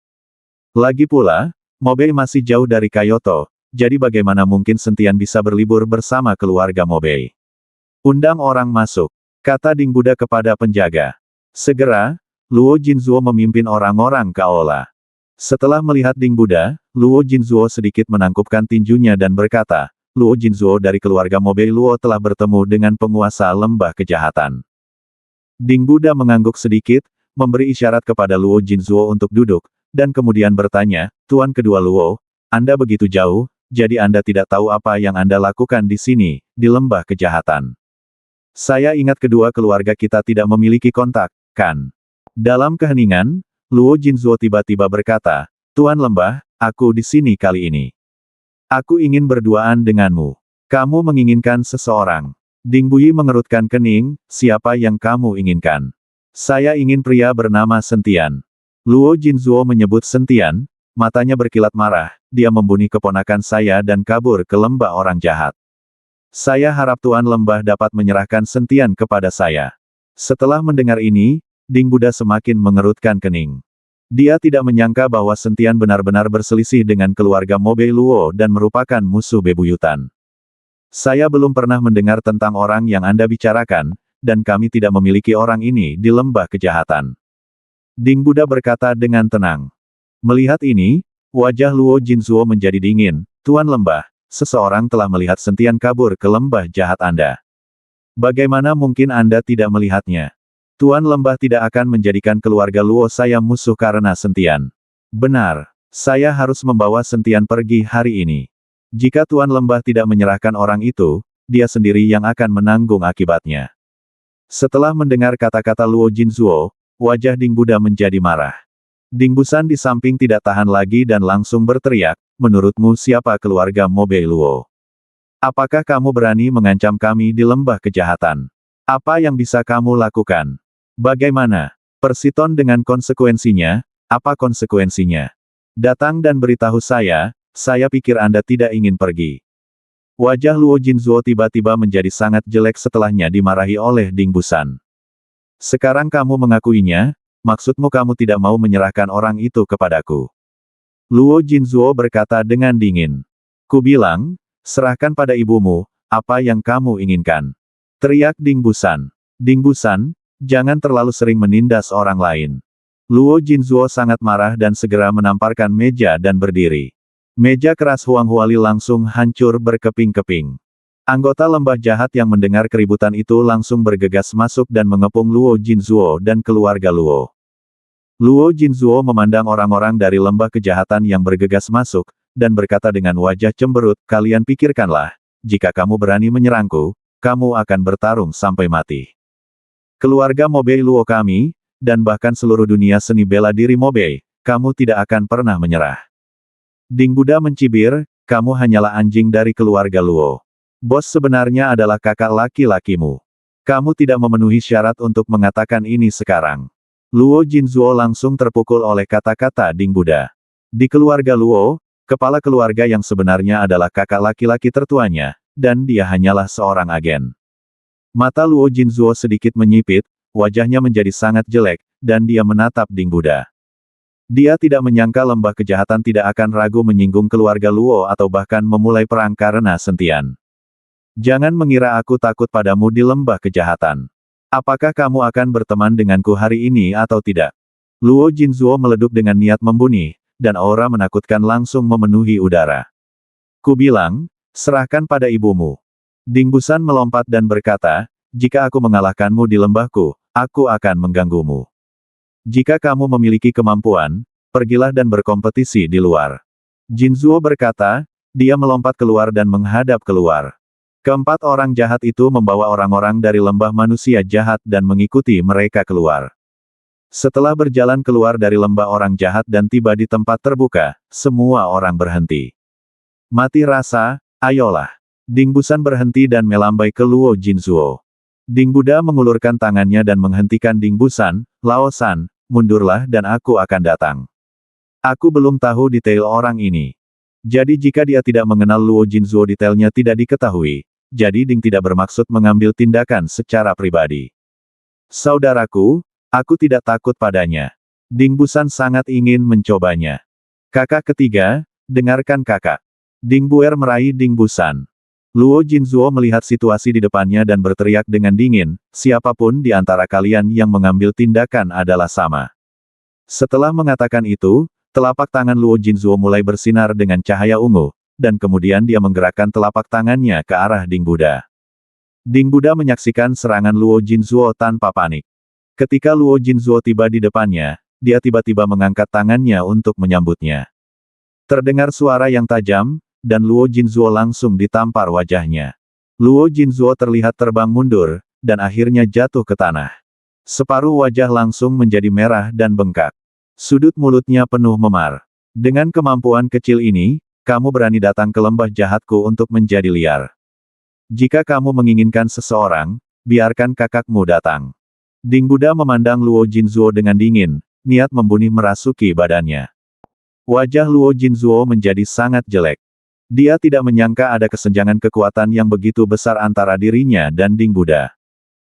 Lagi pula, Mobei masih jauh dari Kyoto, jadi bagaimana mungkin Sentian bisa berlibur bersama keluarga Mobei? Undang orang masuk, kata Ding Buddha kepada penjaga. Segera, Luo Jinzuo memimpin orang-orang ke aula. Setelah melihat Ding Buddha, Luo Jinzuo sedikit menangkupkan tinjunya dan berkata, Luo Jinzuo dari keluarga Mobei Luo telah bertemu dengan penguasa lembah kejahatan. Ding Buddha mengangguk sedikit, memberi isyarat kepada Luo Jinzuo untuk duduk, dan kemudian bertanya, Tuan kedua Luo, Anda begitu jauh, jadi Anda tidak tahu apa yang Anda lakukan di sini, di lembah kejahatan. Saya ingat kedua keluarga kita tidak memiliki kontak, kan? Dalam keheningan, Luo Jinzuo tiba-tiba berkata, Tuan lembah, aku di sini kali ini. Aku ingin berduaan denganmu. Kamu menginginkan seseorang. Ding Bui mengerutkan kening, siapa yang kamu inginkan? Saya ingin pria bernama Sentian. Luo Jinzuo menyebut Sentian, matanya berkilat marah, dia membunuh keponakan saya dan kabur ke lembah orang jahat. Saya harap Tuan lembah dapat menyerahkan Sentian kepada saya. Setelah mendengar ini, Ding Buddha semakin mengerutkan kening. Dia tidak menyangka bahwa Sentian benar-benar berselisih dengan keluarga Mobei Luo dan merupakan musuh bebuyutan. Saya belum pernah mendengar tentang orang yang Anda bicarakan, dan kami tidak memiliki orang ini di lembah kejahatan. Ding Buddha berkata dengan tenang. Melihat ini, wajah Luo Jinzuo menjadi dingin. Tuan lembah, seseorang telah melihat Sentian kabur ke lembah jahat Anda. Bagaimana mungkin Anda tidak melihatnya? Tuan Lembah tidak akan menjadikan keluarga Luo saya musuh karena Sentian. Benar, saya harus membawa Sentian pergi hari ini. Jika Tuan Lembah tidak menyerahkan orang itu, dia sendiri yang akan menanggung akibatnya. Setelah mendengar kata-kata Luo Jinzuo, wajah Ding Buddha menjadi marah. Ding Busan di samping tidak tahan lagi dan langsung berteriak, menurutmu siapa keluarga Mobei Luo? Apakah kamu berani mengancam kami di lembah kejahatan? Apa yang bisa kamu lakukan? Bagaimana? Persiton dengan konsekuensinya, apa konsekuensinya? Datang dan beritahu saya pikir Anda tidak ingin pergi. Wajah Luo Jinzuo tiba-tiba menjadi sangat jelek setelahnya dimarahi oleh Ding Busan. Sekarang kamu mengakuinya, maksudmu kamu tidak mau menyerahkan orang itu kepadaku. Luo Jinzuo berkata dengan dingin. Ku bilang, serahkan pada ibumu, apa yang kamu inginkan. Teriak Ding Busan. Ding Busan, jangan terlalu sering menindas orang lain. Luo Jinzuo sangat marah dan segera menamparkan meja dan berdiri. Meja keras Huang Huali langsung hancur berkeping-keping. Anggota lembah jahat yang mendengar keributan itu langsung bergegas masuk dan mengepung Luo Jinzuo dan keluarga Luo. Luo Jinzuo memandang orang-orang dari lembah kejahatan yang bergegas masuk, dan berkata dengan wajah cemberut, kalian pikirkanlah, jika kamu berani menyerangku, kamu akan bertarung sampai mati. Keluarga Mobei Luo kami, dan bahkan seluruh dunia seni bela diri Mobei, kamu tidak akan pernah menyerah. Ding Buddha mencibir, kamu hanyalah anjing dari keluarga Luo. Bos sebenarnya adalah kakak laki-lakimu. Kamu tidak memenuhi syarat untuk mengatakan ini sekarang. Luo Jinzuo langsung terpukul oleh kata-kata Ding Buddha. Di keluarga Luo, kepala keluarga yang sebenarnya adalah kakak laki-laki tertuanya, dan dia hanyalah seorang agen. Mata Luo Jinzuo sedikit menyipit, wajahnya menjadi sangat jelek, dan dia menatap Ding Buddha. Dia tidak menyangka lembah kejahatan tidak akan ragu menyinggung keluarga Luo atau bahkan memulai perang karena Sentian. Jangan mengira aku takut padamu di lembah kejahatan. Apakah kamu akan berteman denganku hari ini atau tidak? Luo Jinzuo meleduk dengan niat membunuh, dan aura menakutkan langsung memenuhi udara. Ku bilang, serahkan pada ibumu. Ding Busan melompat dan berkata, jika aku mengalahkanmu di lembahku, aku akan mengganggumu. Jika kamu memiliki kemampuan, pergilah dan berkompetisi di luar. Jinzuo berkata, dia melompat keluar dan menghadap keluar. Keempat orang jahat itu membawa orang-orang dari lembah manusia jahat dan mengikuti mereka keluar. Setelah berjalan keluar dari lembah orang jahat dan tiba di tempat terbuka, semua orang berhenti. Mati rasa, ayolah. Ding Busan berhenti dan melambai ke Luo Jinzuo. Ding Buddha mengulurkan tangannya dan menghentikan Ding Busan, Lao San, mundurlah dan aku akan datang. Aku belum tahu detail orang ini. Jadi jika dia tidak mengenal Luo Jinzuo detailnya tidak diketahui, jadi Ding tidak bermaksud mengambil tindakan secara pribadi. Saudaraku, aku tidak takut padanya. Ding Busan sangat ingin mencobanya. Kakak ketiga, dengarkan kakak. Ding Buer meraih Ding Busan. Luo Jinzuo melihat situasi di depannya dan berteriak dengan dingin, siapapun di antara kalian yang mengambil tindakan adalah sama. Setelah mengatakan itu, telapak tangan Luo Jinzuo mulai bersinar dengan cahaya ungu, dan kemudian dia menggerakkan telapak tangannya ke arah Ding Buddha. Ding Buddha menyaksikan serangan Luo Jinzuo tanpa panik. Ketika Luo Jinzuo tiba di depannya, dia tiba-tiba mengangkat tangannya untuk menyambutnya. Terdengar suara yang tajam, dan Luo Jinzuo langsung ditampar wajahnya. Luo Jinzuo terlihat terbang mundur, dan akhirnya jatuh ke tanah. Separuh wajah langsung menjadi merah dan bengkak. Sudut mulutnya penuh memar. Dengan kemampuan kecil ini, kamu berani datang ke lembah jahatku untuk menjadi liar. Jika kamu menginginkan seseorang, biarkan kakakmu datang. Ding Buddha memandang Luo Jinzuo dengan dingin, niat membunuh merasuki badannya. Wajah Luo Jinzuo menjadi sangat jelek. Dia tidak menyangka ada kesenjangan kekuatan yang begitu besar antara dirinya dan Ding Buddha.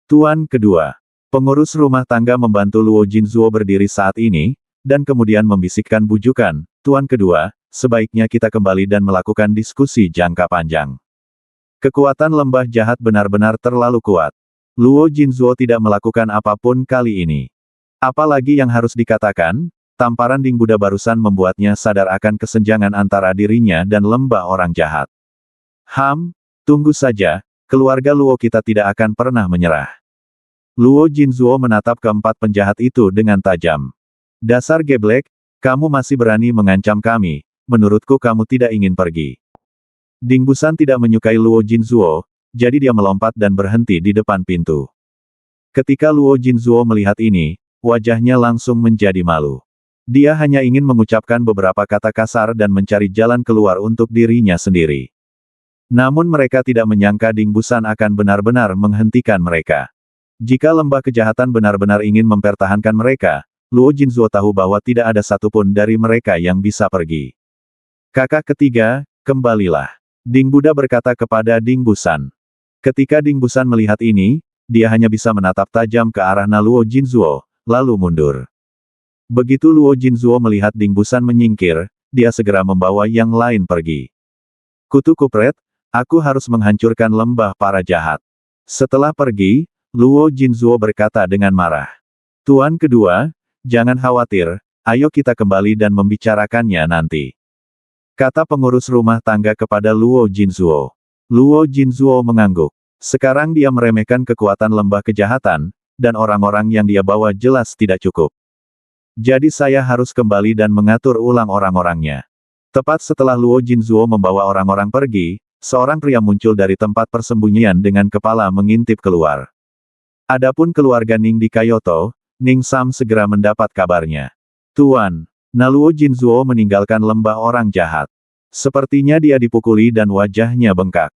Tuan kedua. Pengurus rumah tangga membantu Luo Jinzuo berdiri saat ini, dan kemudian membisikkan bujukan, Tuan kedua, sebaiknya kita kembali dan melakukan diskusi jangka panjang. Kekuatan lembah jahat benar-benar terlalu kuat. Luo Jinzuo tidak melakukan apapun kali ini. Apalagi yang harus dikatakan, tamparan Ding Buddha barusan membuatnya sadar akan kesenjangan antara dirinya dan lembah orang jahat. Tunggu saja, keluarga Luo kita tidak akan pernah menyerah. Luo Jinzuo menatap keempat penjahat itu dengan tajam. Dasar geblek, kamu masih berani mengancam kami, menurutku kamu tidak ingin pergi. Ding Busan tidak menyukai Luo Jinzuo, jadi dia melompat dan berhenti di depan pintu. Ketika Luo Jinzuo melihat ini, wajahnya langsung menjadi malu. Dia hanya ingin mengucapkan beberapa kata kasar dan mencari jalan keluar untuk dirinya sendiri. Namun mereka tidak menyangka Ding Busan akan benar-benar menghentikan mereka. Jika lembah kejahatan benar-benar ingin mempertahankan mereka, Luo Jinzuo tahu bahwa tidak ada satupun dari mereka yang bisa pergi. Kakak ketiga, kembalilah. Ding Buddha berkata kepada Ding Busan. Ketika Ding Busan melihat ini, dia hanya bisa menatap tajam ke arah Luo Jinzuo, lalu mundur. Begitu Luo Jinzuo melihat Ding Busan menyingkir, dia segera membawa yang lain pergi. Kutu kupret, aku harus menghancurkan lembah para jahat. Setelah pergi, Luo Jinzuo berkata dengan marah. Tuan kedua, jangan khawatir, ayo kita kembali dan membicarakannya nanti. Kata pengurus rumah tangga kepada Luo Jinzuo. Luo Jinzuo mengangguk. Sekarang dia meremehkan kekuatan lembah kejahatan, dan orang-orang yang dia bawa jelas tidak cukup. Jadi saya harus kembali dan mengatur ulang orang-orangnya. Tepat setelah Luo Jinzuo membawa orang-orang pergi, seorang pria muncul dari tempat persembunyian dengan kepala mengintip keluar. Adapun keluarga Ning di Kyoto, Ning Sam segera mendapat kabarnya. Tuan, Luo Jinzuo meninggalkan lembah orang jahat. Sepertinya dia dipukuli dan wajahnya bengkak.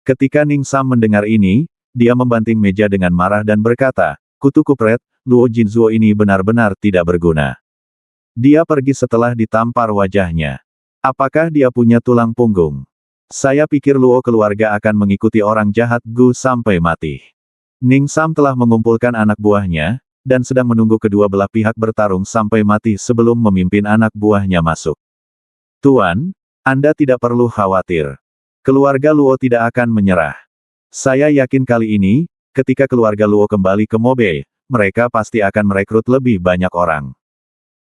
Ketika Ning Sam mendengar ini, dia membanting meja dengan marah dan berkata, Kutu kupret, Luo Jinzuo ini benar-benar tidak berguna. Dia pergi setelah ditampar wajahnya. Apakah dia punya tulang punggung? Saya pikir Luo keluarga akan mengikuti orang jahat Gu sampai mati. Ning Sam telah mengumpulkan anak buahnya, dan sedang menunggu kedua belah pihak bertarung sampai mati sebelum memimpin anak buahnya masuk. Tuan, Anda tidak perlu khawatir. Keluarga Luo tidak akan menyerah. Saya yakin kali ini, ketika keluarga Luo kembali ke Mobei, mereka pasti akan merekrut lebih banyak orang.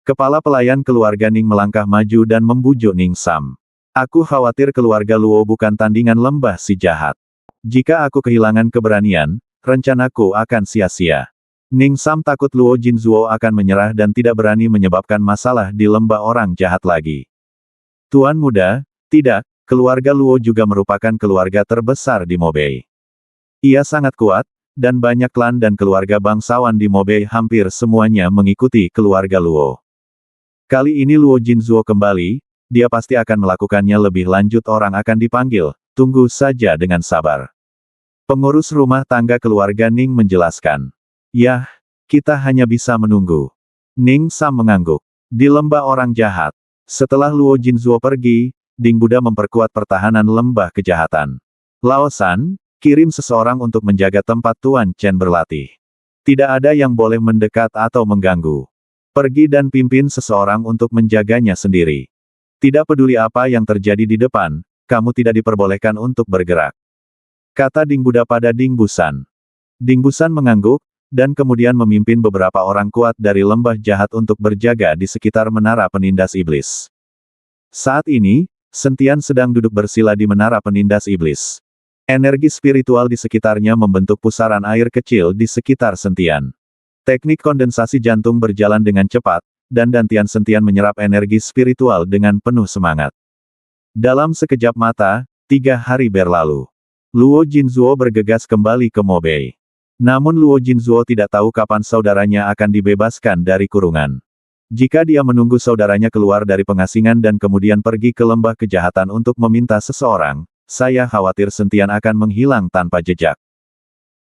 Kepala pelayan keluarga Ning melangkah maju dan membujuk Ning Sam. Aku khawatir keluarga Luo bukan tandingan lembah si jahat. Jika aku kehilangan keberanian, rencanaku akan sia-sia. Ning Sam takut Luo Jinzuo akan menyerah dan tidak berani menyebabkan masalah di lembah orang jahat lagi. Tuan muda, tidak, keluarga Luo juga merupakan keluarga terbesar di Mobei. Ia sangat kuat, dan banyak klan dan keluarga bangsawan di Mobei hampir semuanya mengikuti keluarga Luo. Kali ini Luo Jinzuo kembali, dia pasti akan melakukannya lebih lanjut orang akan dipanggil, tunggu saja dengan sabar. Pengurus rumah tangga keluarga Ning menjelaskan. Yah, kita hanya bisa menunggu. Ning Sam mengangguk. Di lembah orang jahat. Setelah Luo Jinzuo pergi, Ding Buddha memperkuat pertahanan lembah kejahatan. Lao San, kirim seseorang untuk menjaga tempat Tuan Chen berlatih. Tidak ada yang boleh mendekat atau mengganggu. Pergi dan pimpin seseorang untuk menjaganya sendiri. Tidak peduli apa yang terjadi di depan, kamu tidak diperbolehkan untuk bergerak. Kata Ding Buddha pada Ding Busan. Ding Busan mengangguk, dan kemudian memimpin beberapa orang kuat dari lembah jahat untuk berjaga di sekitar menara penindas iblis. Saat ini, Sentian sedang duduk bersila di menara penindas iblis. Energi spiritual di sekitarnya membentuk pusaran air kecil di sekitar Sentian. Teknik kondensasi jantung berjalan dengan cepat, dan Dantian Sentian menyerap energi spiritual dengan penuh semangat. Dalam sekejap mata, 3 hari berlalu. Luo Jinzuo bergegas kembali ke Mobei. Namun Luo Jinzuo tidak tahu kapan saudaranya akan dibebaskan dari kurungan. Jika dia menunggu saudaranya keluar dari pengasingan dan kemudian pergi ke lembah kejahatan untuk meminta seseorang, saya khawatir Sentian akan menghilang tanpa jejak.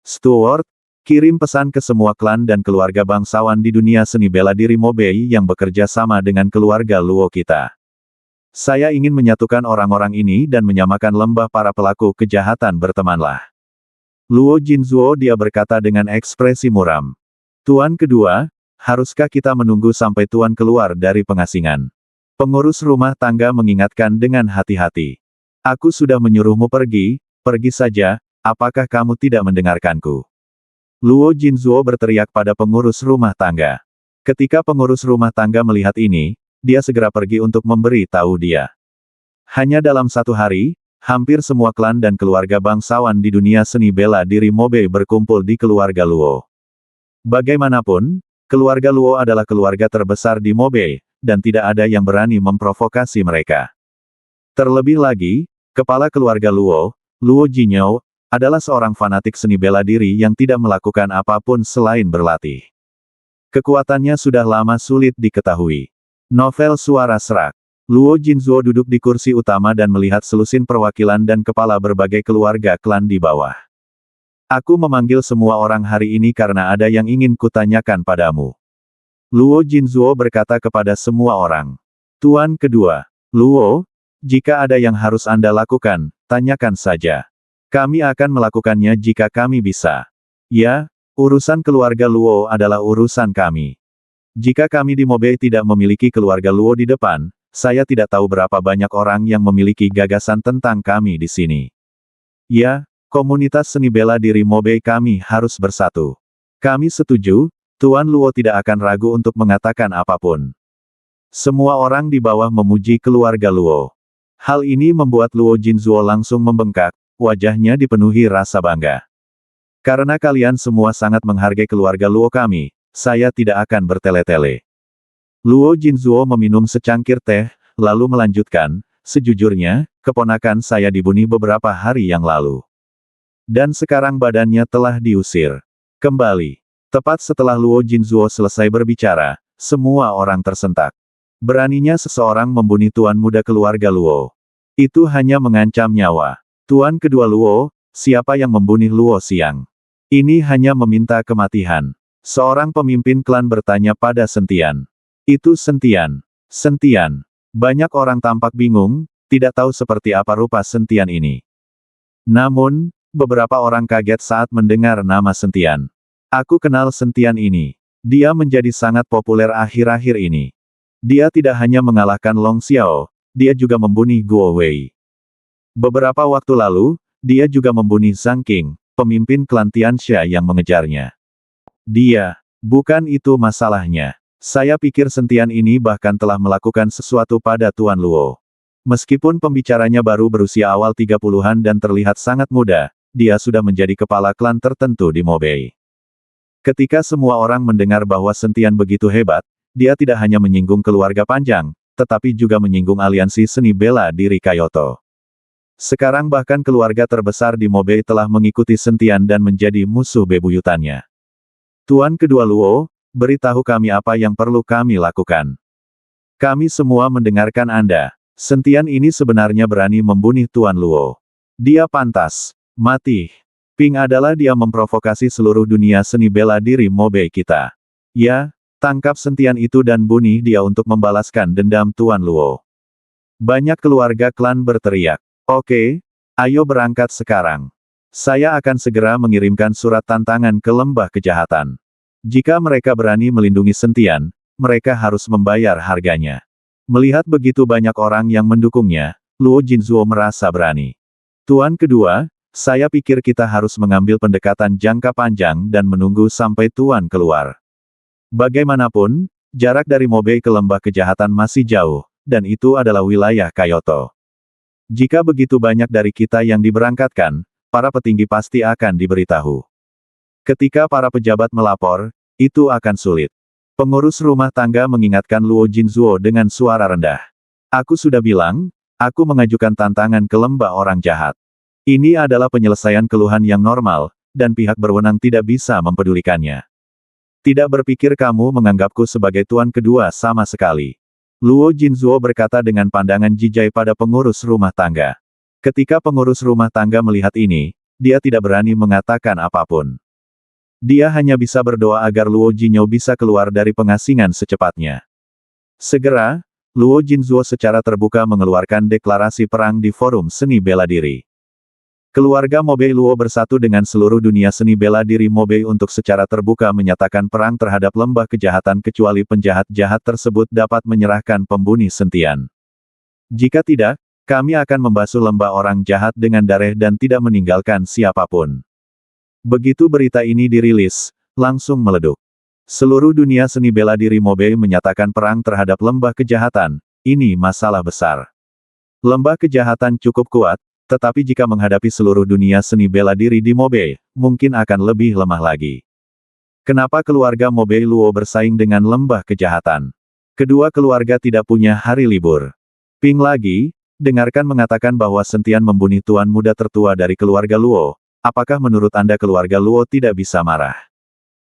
Steward, kirim pesan ke semua klan dan keluarga bangsawan di dunia seni bela diri Mobei yang bekerja sama dengan keluarga Luo kita. Saya ingin menyatukan orang-orang ini dan menyamakan lembah para pelaku kejahatan bertemanlah. Luo Jinzuo dia berkata dengan ekspresi muram. Tuan kedua, haruskah kita menunggu sampai Tuan keluar dari pengasingan? Pengurus rumah tangga mengingatkan dengan hati-hati. Aku sudah menyuruhmu pergi, pergi saja, apakah kamu tidak mendengarkanku? Luo Jinzuo berteriak pada pengurus rumah tangga. Ketika pengurus rumah tangga melihat ini, dia segera pergi untuk memberi tahu dia. Hanya dalam 1 hari, hampir semua klan dan keluarga bangsawan di dunia seni bela diri Mobei berkumpul di keluarga Luo. Bagaimanapun, keluarga Luo adalah keluarga terbesar di Mobei, dan tidak ada yang berani memprovokasi mereka. Terlebih lagi, kepala keluarga Luo, Luo Jinyo, adalah seorang fanatik seni bela diri yang tidak melakukan apapun selain berlatih. Kekuatannya sudah lama sulit diketahui. Novel Suara Serak. Luo Jinzuo duduk di kursi utama dan melihat selusin perwakilan dan kepala berbagai keluarga klan di bawah. Aku memanggil semua orang hari ini karena ada yang ingin kutanyakan padamu. Luo Jinzuo berkata kepada semua orang. Tuan kedua, Luo, jika ada yang harus Anda lakukan, tanyakan saja. Kami akan melakukannya jika kami bisa. Ya, urusan keluarga Luo adalah urusan kami. Jika kami di Mobei tidak memiliki keluarga Luo di depan, saya tidak tahu berapa banyak orang yang memiliki gagasan tentang kami di sini. Ya, komunitas seni bela diri Mobei kami harus bersatu. Kami setuju, Tuan Luo tidak akan ragu untuk mengatakan apapun. Semua orang di bawah memuji keluarga Luo. Hal ini membuat Luo Jinzuo langsung membengkak, wajahnya dipenuhi rasa bangga. Karena kalian semua sangat menghargai keluarga Luo kami, saya tidak akan bertele-tele. Luo Jinzuo meminum secangkir teh, lalu melanjutkan, sejujurnya, keponakan saya dibunuh beberapa hari yang lalu. Dan sekarang badannya telah diusir kembali. Tepat setelah Luo Jinzuo selesai berbicara, semua orang tersentak. Beraninya seseorang membunuh tuan muda keluarga Luo. Itu hanya mengancam nyawa. Tuan kedua Luo, siapa yang membunuh Luo Xiang? Ini hanya meminta kematian. Seorang pemimpin klan bertanya pada Sentian. Itu Sentian. Sentian. Banyak orang tampak bingung, tidak tahu seperti apa rupa Sentian ini. Namun, beberapa orang kaget saat mendengar nama Sentian. Aku kenal Sentian ini. Dia menjadi sangat populer akhir-akhir ini. Dia tidak hanya mengalahkan Long Xiao, dia juga membunuh Guo Wei. Beberapa waktu lalu, dia juga membunuh Zhang Qing, pemimpin klan Tianxia yang mengejarnya. Bukan itu masalahnya. Saya pikir Sentian ini bahkan telah melakukan sesuatu pada Tuan Luo. Meskipun pembicaranya baru berusia awal 30-an dan terlihat sangat muda, dia sudah menjadi kepala klan tertentu di Mobei. Ketika semua orang mendengar bahwa Sentian begitu hebat, dia tidak hanya menyinggung keluarga panjang, tetapi juga menyinggung aliansi seni bela diri Kyoto. Sekarang bahkan keluarga terbesar di Mobei telah mengikuti Sentian dan menjadi musuh bebuyutannya. Tuan kedua Luo, beritahu kami apa yang perlu kami lakukan. Kami semua mendengarkan Anda. Sentian ini sebenarnya berani membunuh Tuan Luo. Dia pantas mati. Ping adalah dia memprovokasi seluruh dunia seni bela diri Mobei kita. Ya, tangkap Sentian itu dan bunuh dia untuk membalaskan dendam Tuan Luo. Banyak keluarga klan berteriak. Oke, ayo berangkat sekarang. Saya akan segera mengirimkan surat tantangan ke lembah kejahatan. Jika mereka berani melindungi Sentian, mereka harus membayar harganya. Melihat begitu banyak orang yang mendukungnya, Luo Jinzuo merasa berani. Tuan kedua, saya pikir kita harus mengambil pendekatan jangka panjang dan menunggu sampai Tuan keluar. Bagaimanapun, jarak dari Mobei ke lembah kejahatan masih jauh, dan itu adalah wilayah Kyoto. Jika begitu banyak dari kita yang diberangkatkan, para petinggi pasti akan diberitahu. Ketika para pejabat melapor, itu akan sulit. Pengurus rumah tangga mengingatkan Luo Jinzuo dengan suara rendah. Aku sudah bilang, aku mengajukan tantangan ke lembah orang jahat. Ini adalah penyelesaian keluhan yang normal, dan pihak berwenang tidak bisa mempedulikannya. Tidak berpikir kamu menganggapku sebagai tuan kedua sama sekali. Luo Jinzuo berkata dengan pandangan jijai pada pengurus rumah tangga. Ketika pengurus rumah tangga melihat ini, dia tidak berani mengatakan apapun. Dia hanya bisa berdoa agar Luo Jinyo bisa keluar dari pengasingan secepatnya. Segera, Luo Jinzuo secara terbuka mengeluarkan deklarasi perang di forum seni bela diri. Keluarga Mobei Luo bersatu dengan seluruh dunia seni bela diri Mobei untuk secara terbuka menyatakan perang terhadap lembah kejahatan kecuali penjahat-jahat tersebut dapat menyerahkan pembunuh Sentian. Jika tidak, kami akan membasuh lembah orang jahat dengan darah dan tidak meninggalkan siapapun. Begitu berita ini dirilis, langsung meleduk. Seluruh dunia seni bela diri Mobei menyatakan perang terhadap lembah kejahatan, ini masalah besar. Lembah kejahatan cukup kuat, tetapi jika menghadapi seluruh dunia seni bela diri di Mobei, mungkin akan lebih lemah lagi. Kenapa keluarga Mobei Luo bersaing dengan lembah kejahatan? Kedua keluarga tidak punya hari libur. Ping lagi, dengarkan mengatakan bahwa Sentian membunuh tuan muda tertua dari keluarga Luo. Apakah menurut Anda keluarga Luo tidak bisa marah?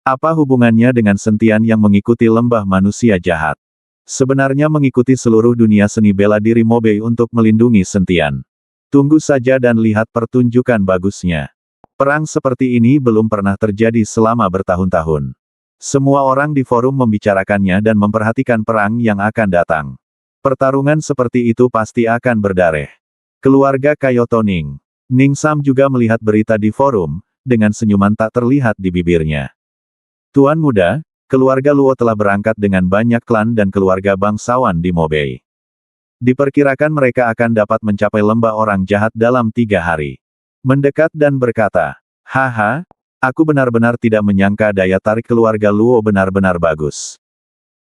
Apa hubungannya dengan Sentian yang mengikuti lembah manusia jahat? Sebenarnya mengikuti seluruh dunia seni bela diri Mobei untuk melindungi Sentian. Tunggu saja dan lihat pertunjukan bagusnya. Perang seperti ini belum pernah terjadi selama bertahun-tahun. Semua orang di forum membicarakannya dan memperhatikan perang yang akan datang. Pertarungan seperti itu pasti akan berdarah. Keluarga Kyoto Ning. Ning Sam juga melihat berita di forum, dengan senyuman tak terlihat di bibirnya. Tuan muda, keluarga Luo telah berangkat dengan banyak klan dan keluarga bangsawan di Mobei. Diperkirakan mereka akan dapat mencapai lembah orang jahat dalam 3 hari. Mendekat dan berkata, "Haha, aku benar-benar tidak menyangka daya tarik keluarga Luo benar-benar bagus.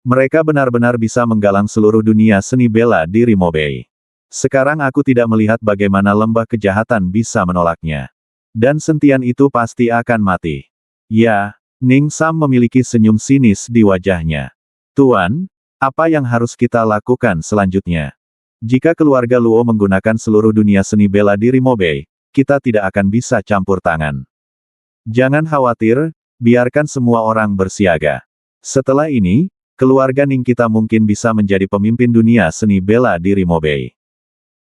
Mereka benar-benar bisa menggalang seluruh dunia seni bela diri Mobei. Sekarang aku tidak melihat bagaimana lembah kejahatan bisa menolaknya. Dan Sentian itu pasti akan mati." Ya, Ning Sam memiliki senyum sinis di wajahnya. "Tuan, apa yang harus kita lakukan selanjutnya? Jika keluarga Luo menggunakan seluruh dunia seni bela diri Mobei, kita tidak akan bisa campur tangan. Jangan khawatir, biarkan semua orang bersiaga. Setelah ini, keluarga Ning kita mungkin bisa menjadi pemimpin dunia seni bela diri Mobei.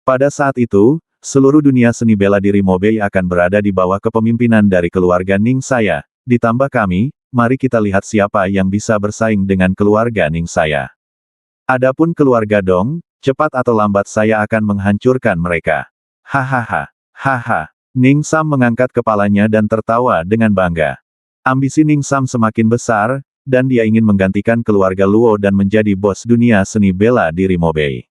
Pada saat itu, seluruh dunia seni bela diri Mobei akan berada di bawah kepemimpinan dari keluarga Ning saya, ditambah kami, mari kita lihat siapa yang bisa bersaing dengan keluarga Ning saya. Adapun keluarga Dong, cepat atau lambat saya akan menghancurkan mereka." Hahaha, haha. Ning Sam mengangkat kepalanya dan tertawa dengan bangga. Ambisi Ning Sam semakin besar, dan dia ingin menggantikan keluarga Luo dan menjadi bos dunia seni bela diri Mobei.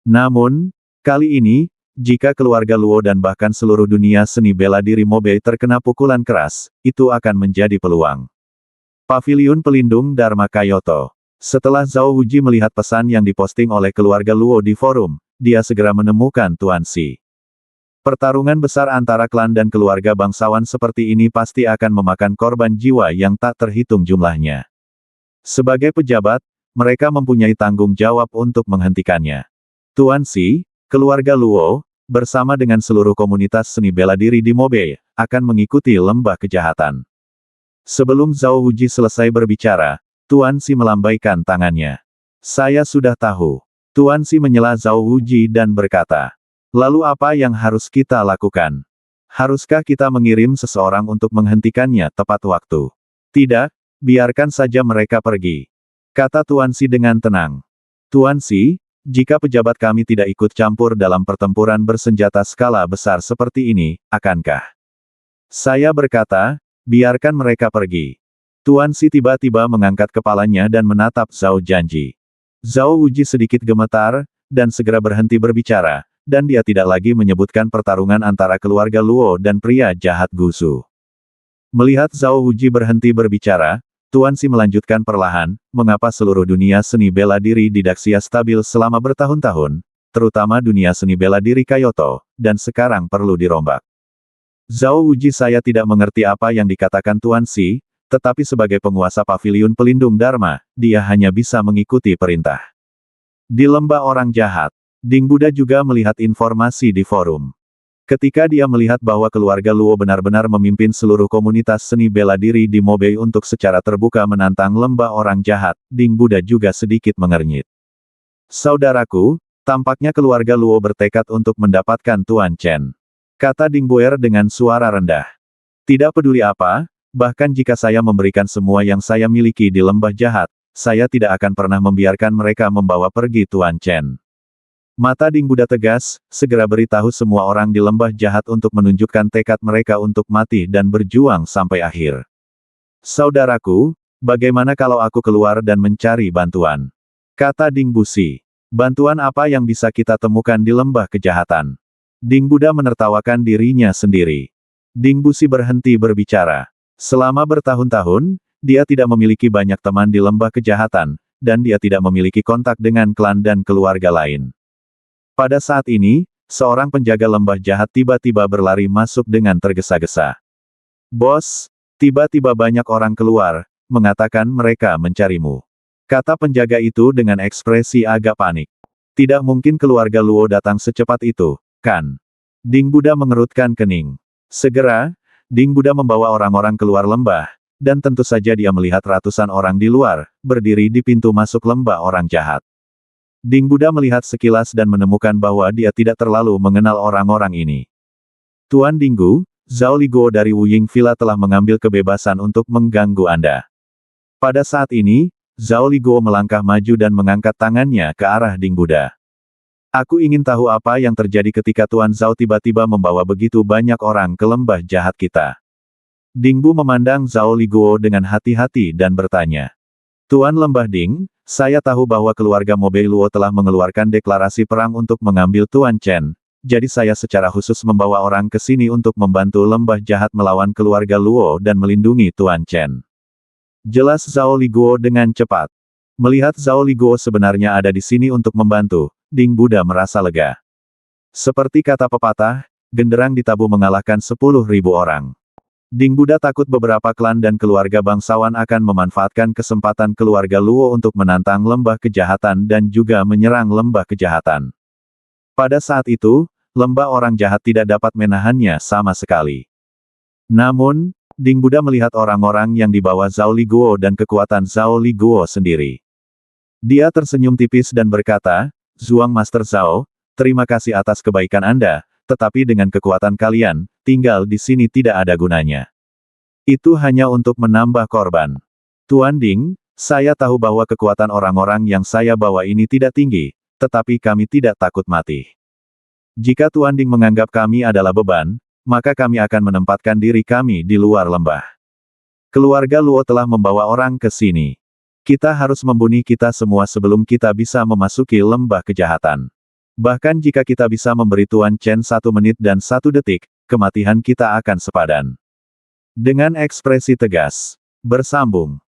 Namun, kali ini, jika keluarga Luo dan bahkan seluruh dunia seni bela diri Mobei terkena pukulan keras, itu akan menjadi peluang. Paviliun Pelindung Dharma Kyoto. Setelah Zhao Wuji melihat pesan yang diposting oleh keluarga Luo di forum, dia segera menemukan Tuan Si. Pertarungan besar antara klan dan keluarga bangsawan seperti ini pasti akan memakan korban jiwa yang tak terhitung jumlahnya. Sebagai pejabat, mereka mempunyai tanggung jawab untuk menghentikannya. Tuan Si, keluarga Luo, bersama dengan seluruh komunitas seni bela diri di Mobei, akan mengikuti lembah kejahatan. Sebelum Zhao Wuji selesai berbicara, Tuan Si melambaikan tangannya. "Saya sudah tahu." Tuan Si menyela Zhao Wuji dan berkata, "Lalu apa yang harus kita lakukan? Haruskah kita mengirim seseorang untuk menghentikannya tepat waktu?" "Tidak, biarkan saja mereka pergi," kata Tuan Si dengan tenang. "Tuan Si, jika pejabat kami tidak ikut campur dalam pertempuran bersenjata skala besar seperti ini, akankah?" Saya berkata, "Biarkan mereka pergi." Tuan Si tiba-tiba mengangkat kepalanya dan menatap Zhao Janji. Zhao Wuji sedikit gemetar, dan segera berhenti berbicara, dan dia tidak lagi menyebutkan pertarungan antara keluarga Luo dan pria jahat Gusu. Melihat Zhao Wuji berhenti berbicara, Tuan Si melanjutkan perlahan, "Mengapa seluruh dunia seni bela diri di Daxia stabil selama bertahun-tahun, terutama dunia seni bela diri Kyoto, dan sekarang perlu dirombak?" Zhao Wuji, saya tidak mengerti apa yang dikatakan Tuan Si, tetapi sebagai penguasa Paviliun Pelindung Dharma, dia hanya bisa mengikuti perintah. Di lembah orang jahat, Ding Buddha juga melihat informasi di forum. Ketika dia melihat bahwa keluarga Luo benar-benar memimpin seluruh komunitas seni bela diri di Mobei untuk secara terbuka menantang lembah orang jahat, Ding Buddha juga sedikit mengernyit. "Saudaraku, tampaknya keluarga Luo bertekad untuk mendapatkan Tuan Chen," kata Ding Buer dengan suara rendah. "Tidak peduli apa, bahkan jika saya memberikan semua yang saya miliki di lembah jahat, saya tidak akan pernah membiarkan mereka membawa pergi Tuan Chen." Mata Ding Buddha tegas, "Segera beritahu semua orang di lembah jahat untuk menunjukkan tekad mereka untuk mati dan berjuang sampai akhir." "Saudaraku, bagaimana kalau aku keluar dan mencari bantuan?" kata Ding Busi. "Bantuan apa yang bisa kita temukan di lembah kejahatan?" Ding Buddha menertawakan dirinya sendiri. Ding Busi berhenti berbicara. Selama bertahun-tahun, dia tidak memiliki banyak teman di lembah kejahatan, dan dia tidak memiliki kontak dengan klan dan keluarga lain. Pada saat ini, seorang penjaga lembah jahat tiba-tiba berlari masuk dengan tergesa-gesa. Bos, tiba-tiba banyak orang keluar, mengatakan mereka mencarimu. Kata penjaga itu dengan ekspresi agak panik. Tidak mungkin keluarga Luo datang secepat itu, kan? Ding Buddha mengerutkan kening. Segera, Ding Buddha membawa orang-orang keluar lembah, dan tentu saja dia melihat ratusan orang di luar, berdiri di pintu masuk lembah orang jahat. Ding Buddha melihat sekilas dan menemukan bahwa dia tidak terlalu mengenal orang-orang ini. Tuan Dinggu, Zhao Liguo dari Wuying Villa telah mengambil kebebasan untuk mengganggu Anda. Pada saat ini, Zhao Liguo melangkah maju dan mengangkat tangannya ke arah Ding Buddha. Aku ingin tahu apa yang terjadi ketika Tuan Zhao tiba-tiba membawa begitu banyak orang ke lembah jahat kita. Ding Bu memandang Zhao Liguo dengan hati-hati dan bertanya. Tuan Lembah Ding, saya tahu bahwa keluarga Mobei Luo telah mengeluarkan deklarasi perang untuk mengambil Tuan Chen, jadi saya secara khusus membawa orang ke sini untuk membantu lembah jahat melawan keluarga Luo dan melindungi Tuan Chen. Jelas Zhao Liguo dengan cepat. Melihat Zhao Liguo sebenarnya ada di sini untuk membantu, Ding Buddha merasa lega. Seperti kata pepatah, genderang ditabuh mengalahkan 10.000 orang. Ding Buddha takut beberapa klan dan keluarga bangsawan akan memanfaatkan kesempatan keluarga Luo untuk menantang lembah kejahatan dan juga menyerang lembah kejahatan. Pada saat itu, lembah orang jahat tidak dapat menahannya sama sekali. Namun, Ding Buddha melihat orang-orang yang dibawa Zhao Liguo dan kekuatan Zhao Liguo sendiri. Dia tersenyum tipis dan berkata, Zuang Master Zhao, terima kasih atas kebaikan Anda, tetapi dengan kekuatan kalian, tinggal di sini tidak ada gunanya. Itu hanya untuk menambah korban. Tuan Ding, saya tahu bahwa kekuatan orang-orang yang saya bawa ini tidak tinggi, tetapi kami tidak takut mati. Jika Tuan Ding menganggap kami adalah beban, maka kami akan menempatkan diri kami di luar lembah. Keluarga Luo telah membawa orang ke sini. Kita harus membunuh kita semua sebelum kita bisa memasuki lembah kejahatan. Bahkan jika kita bisa memberi Tuan Chen 1 menit dan 1 detik, kematian kita akan sepadan. Dengan ekspresi tegas, bersambung,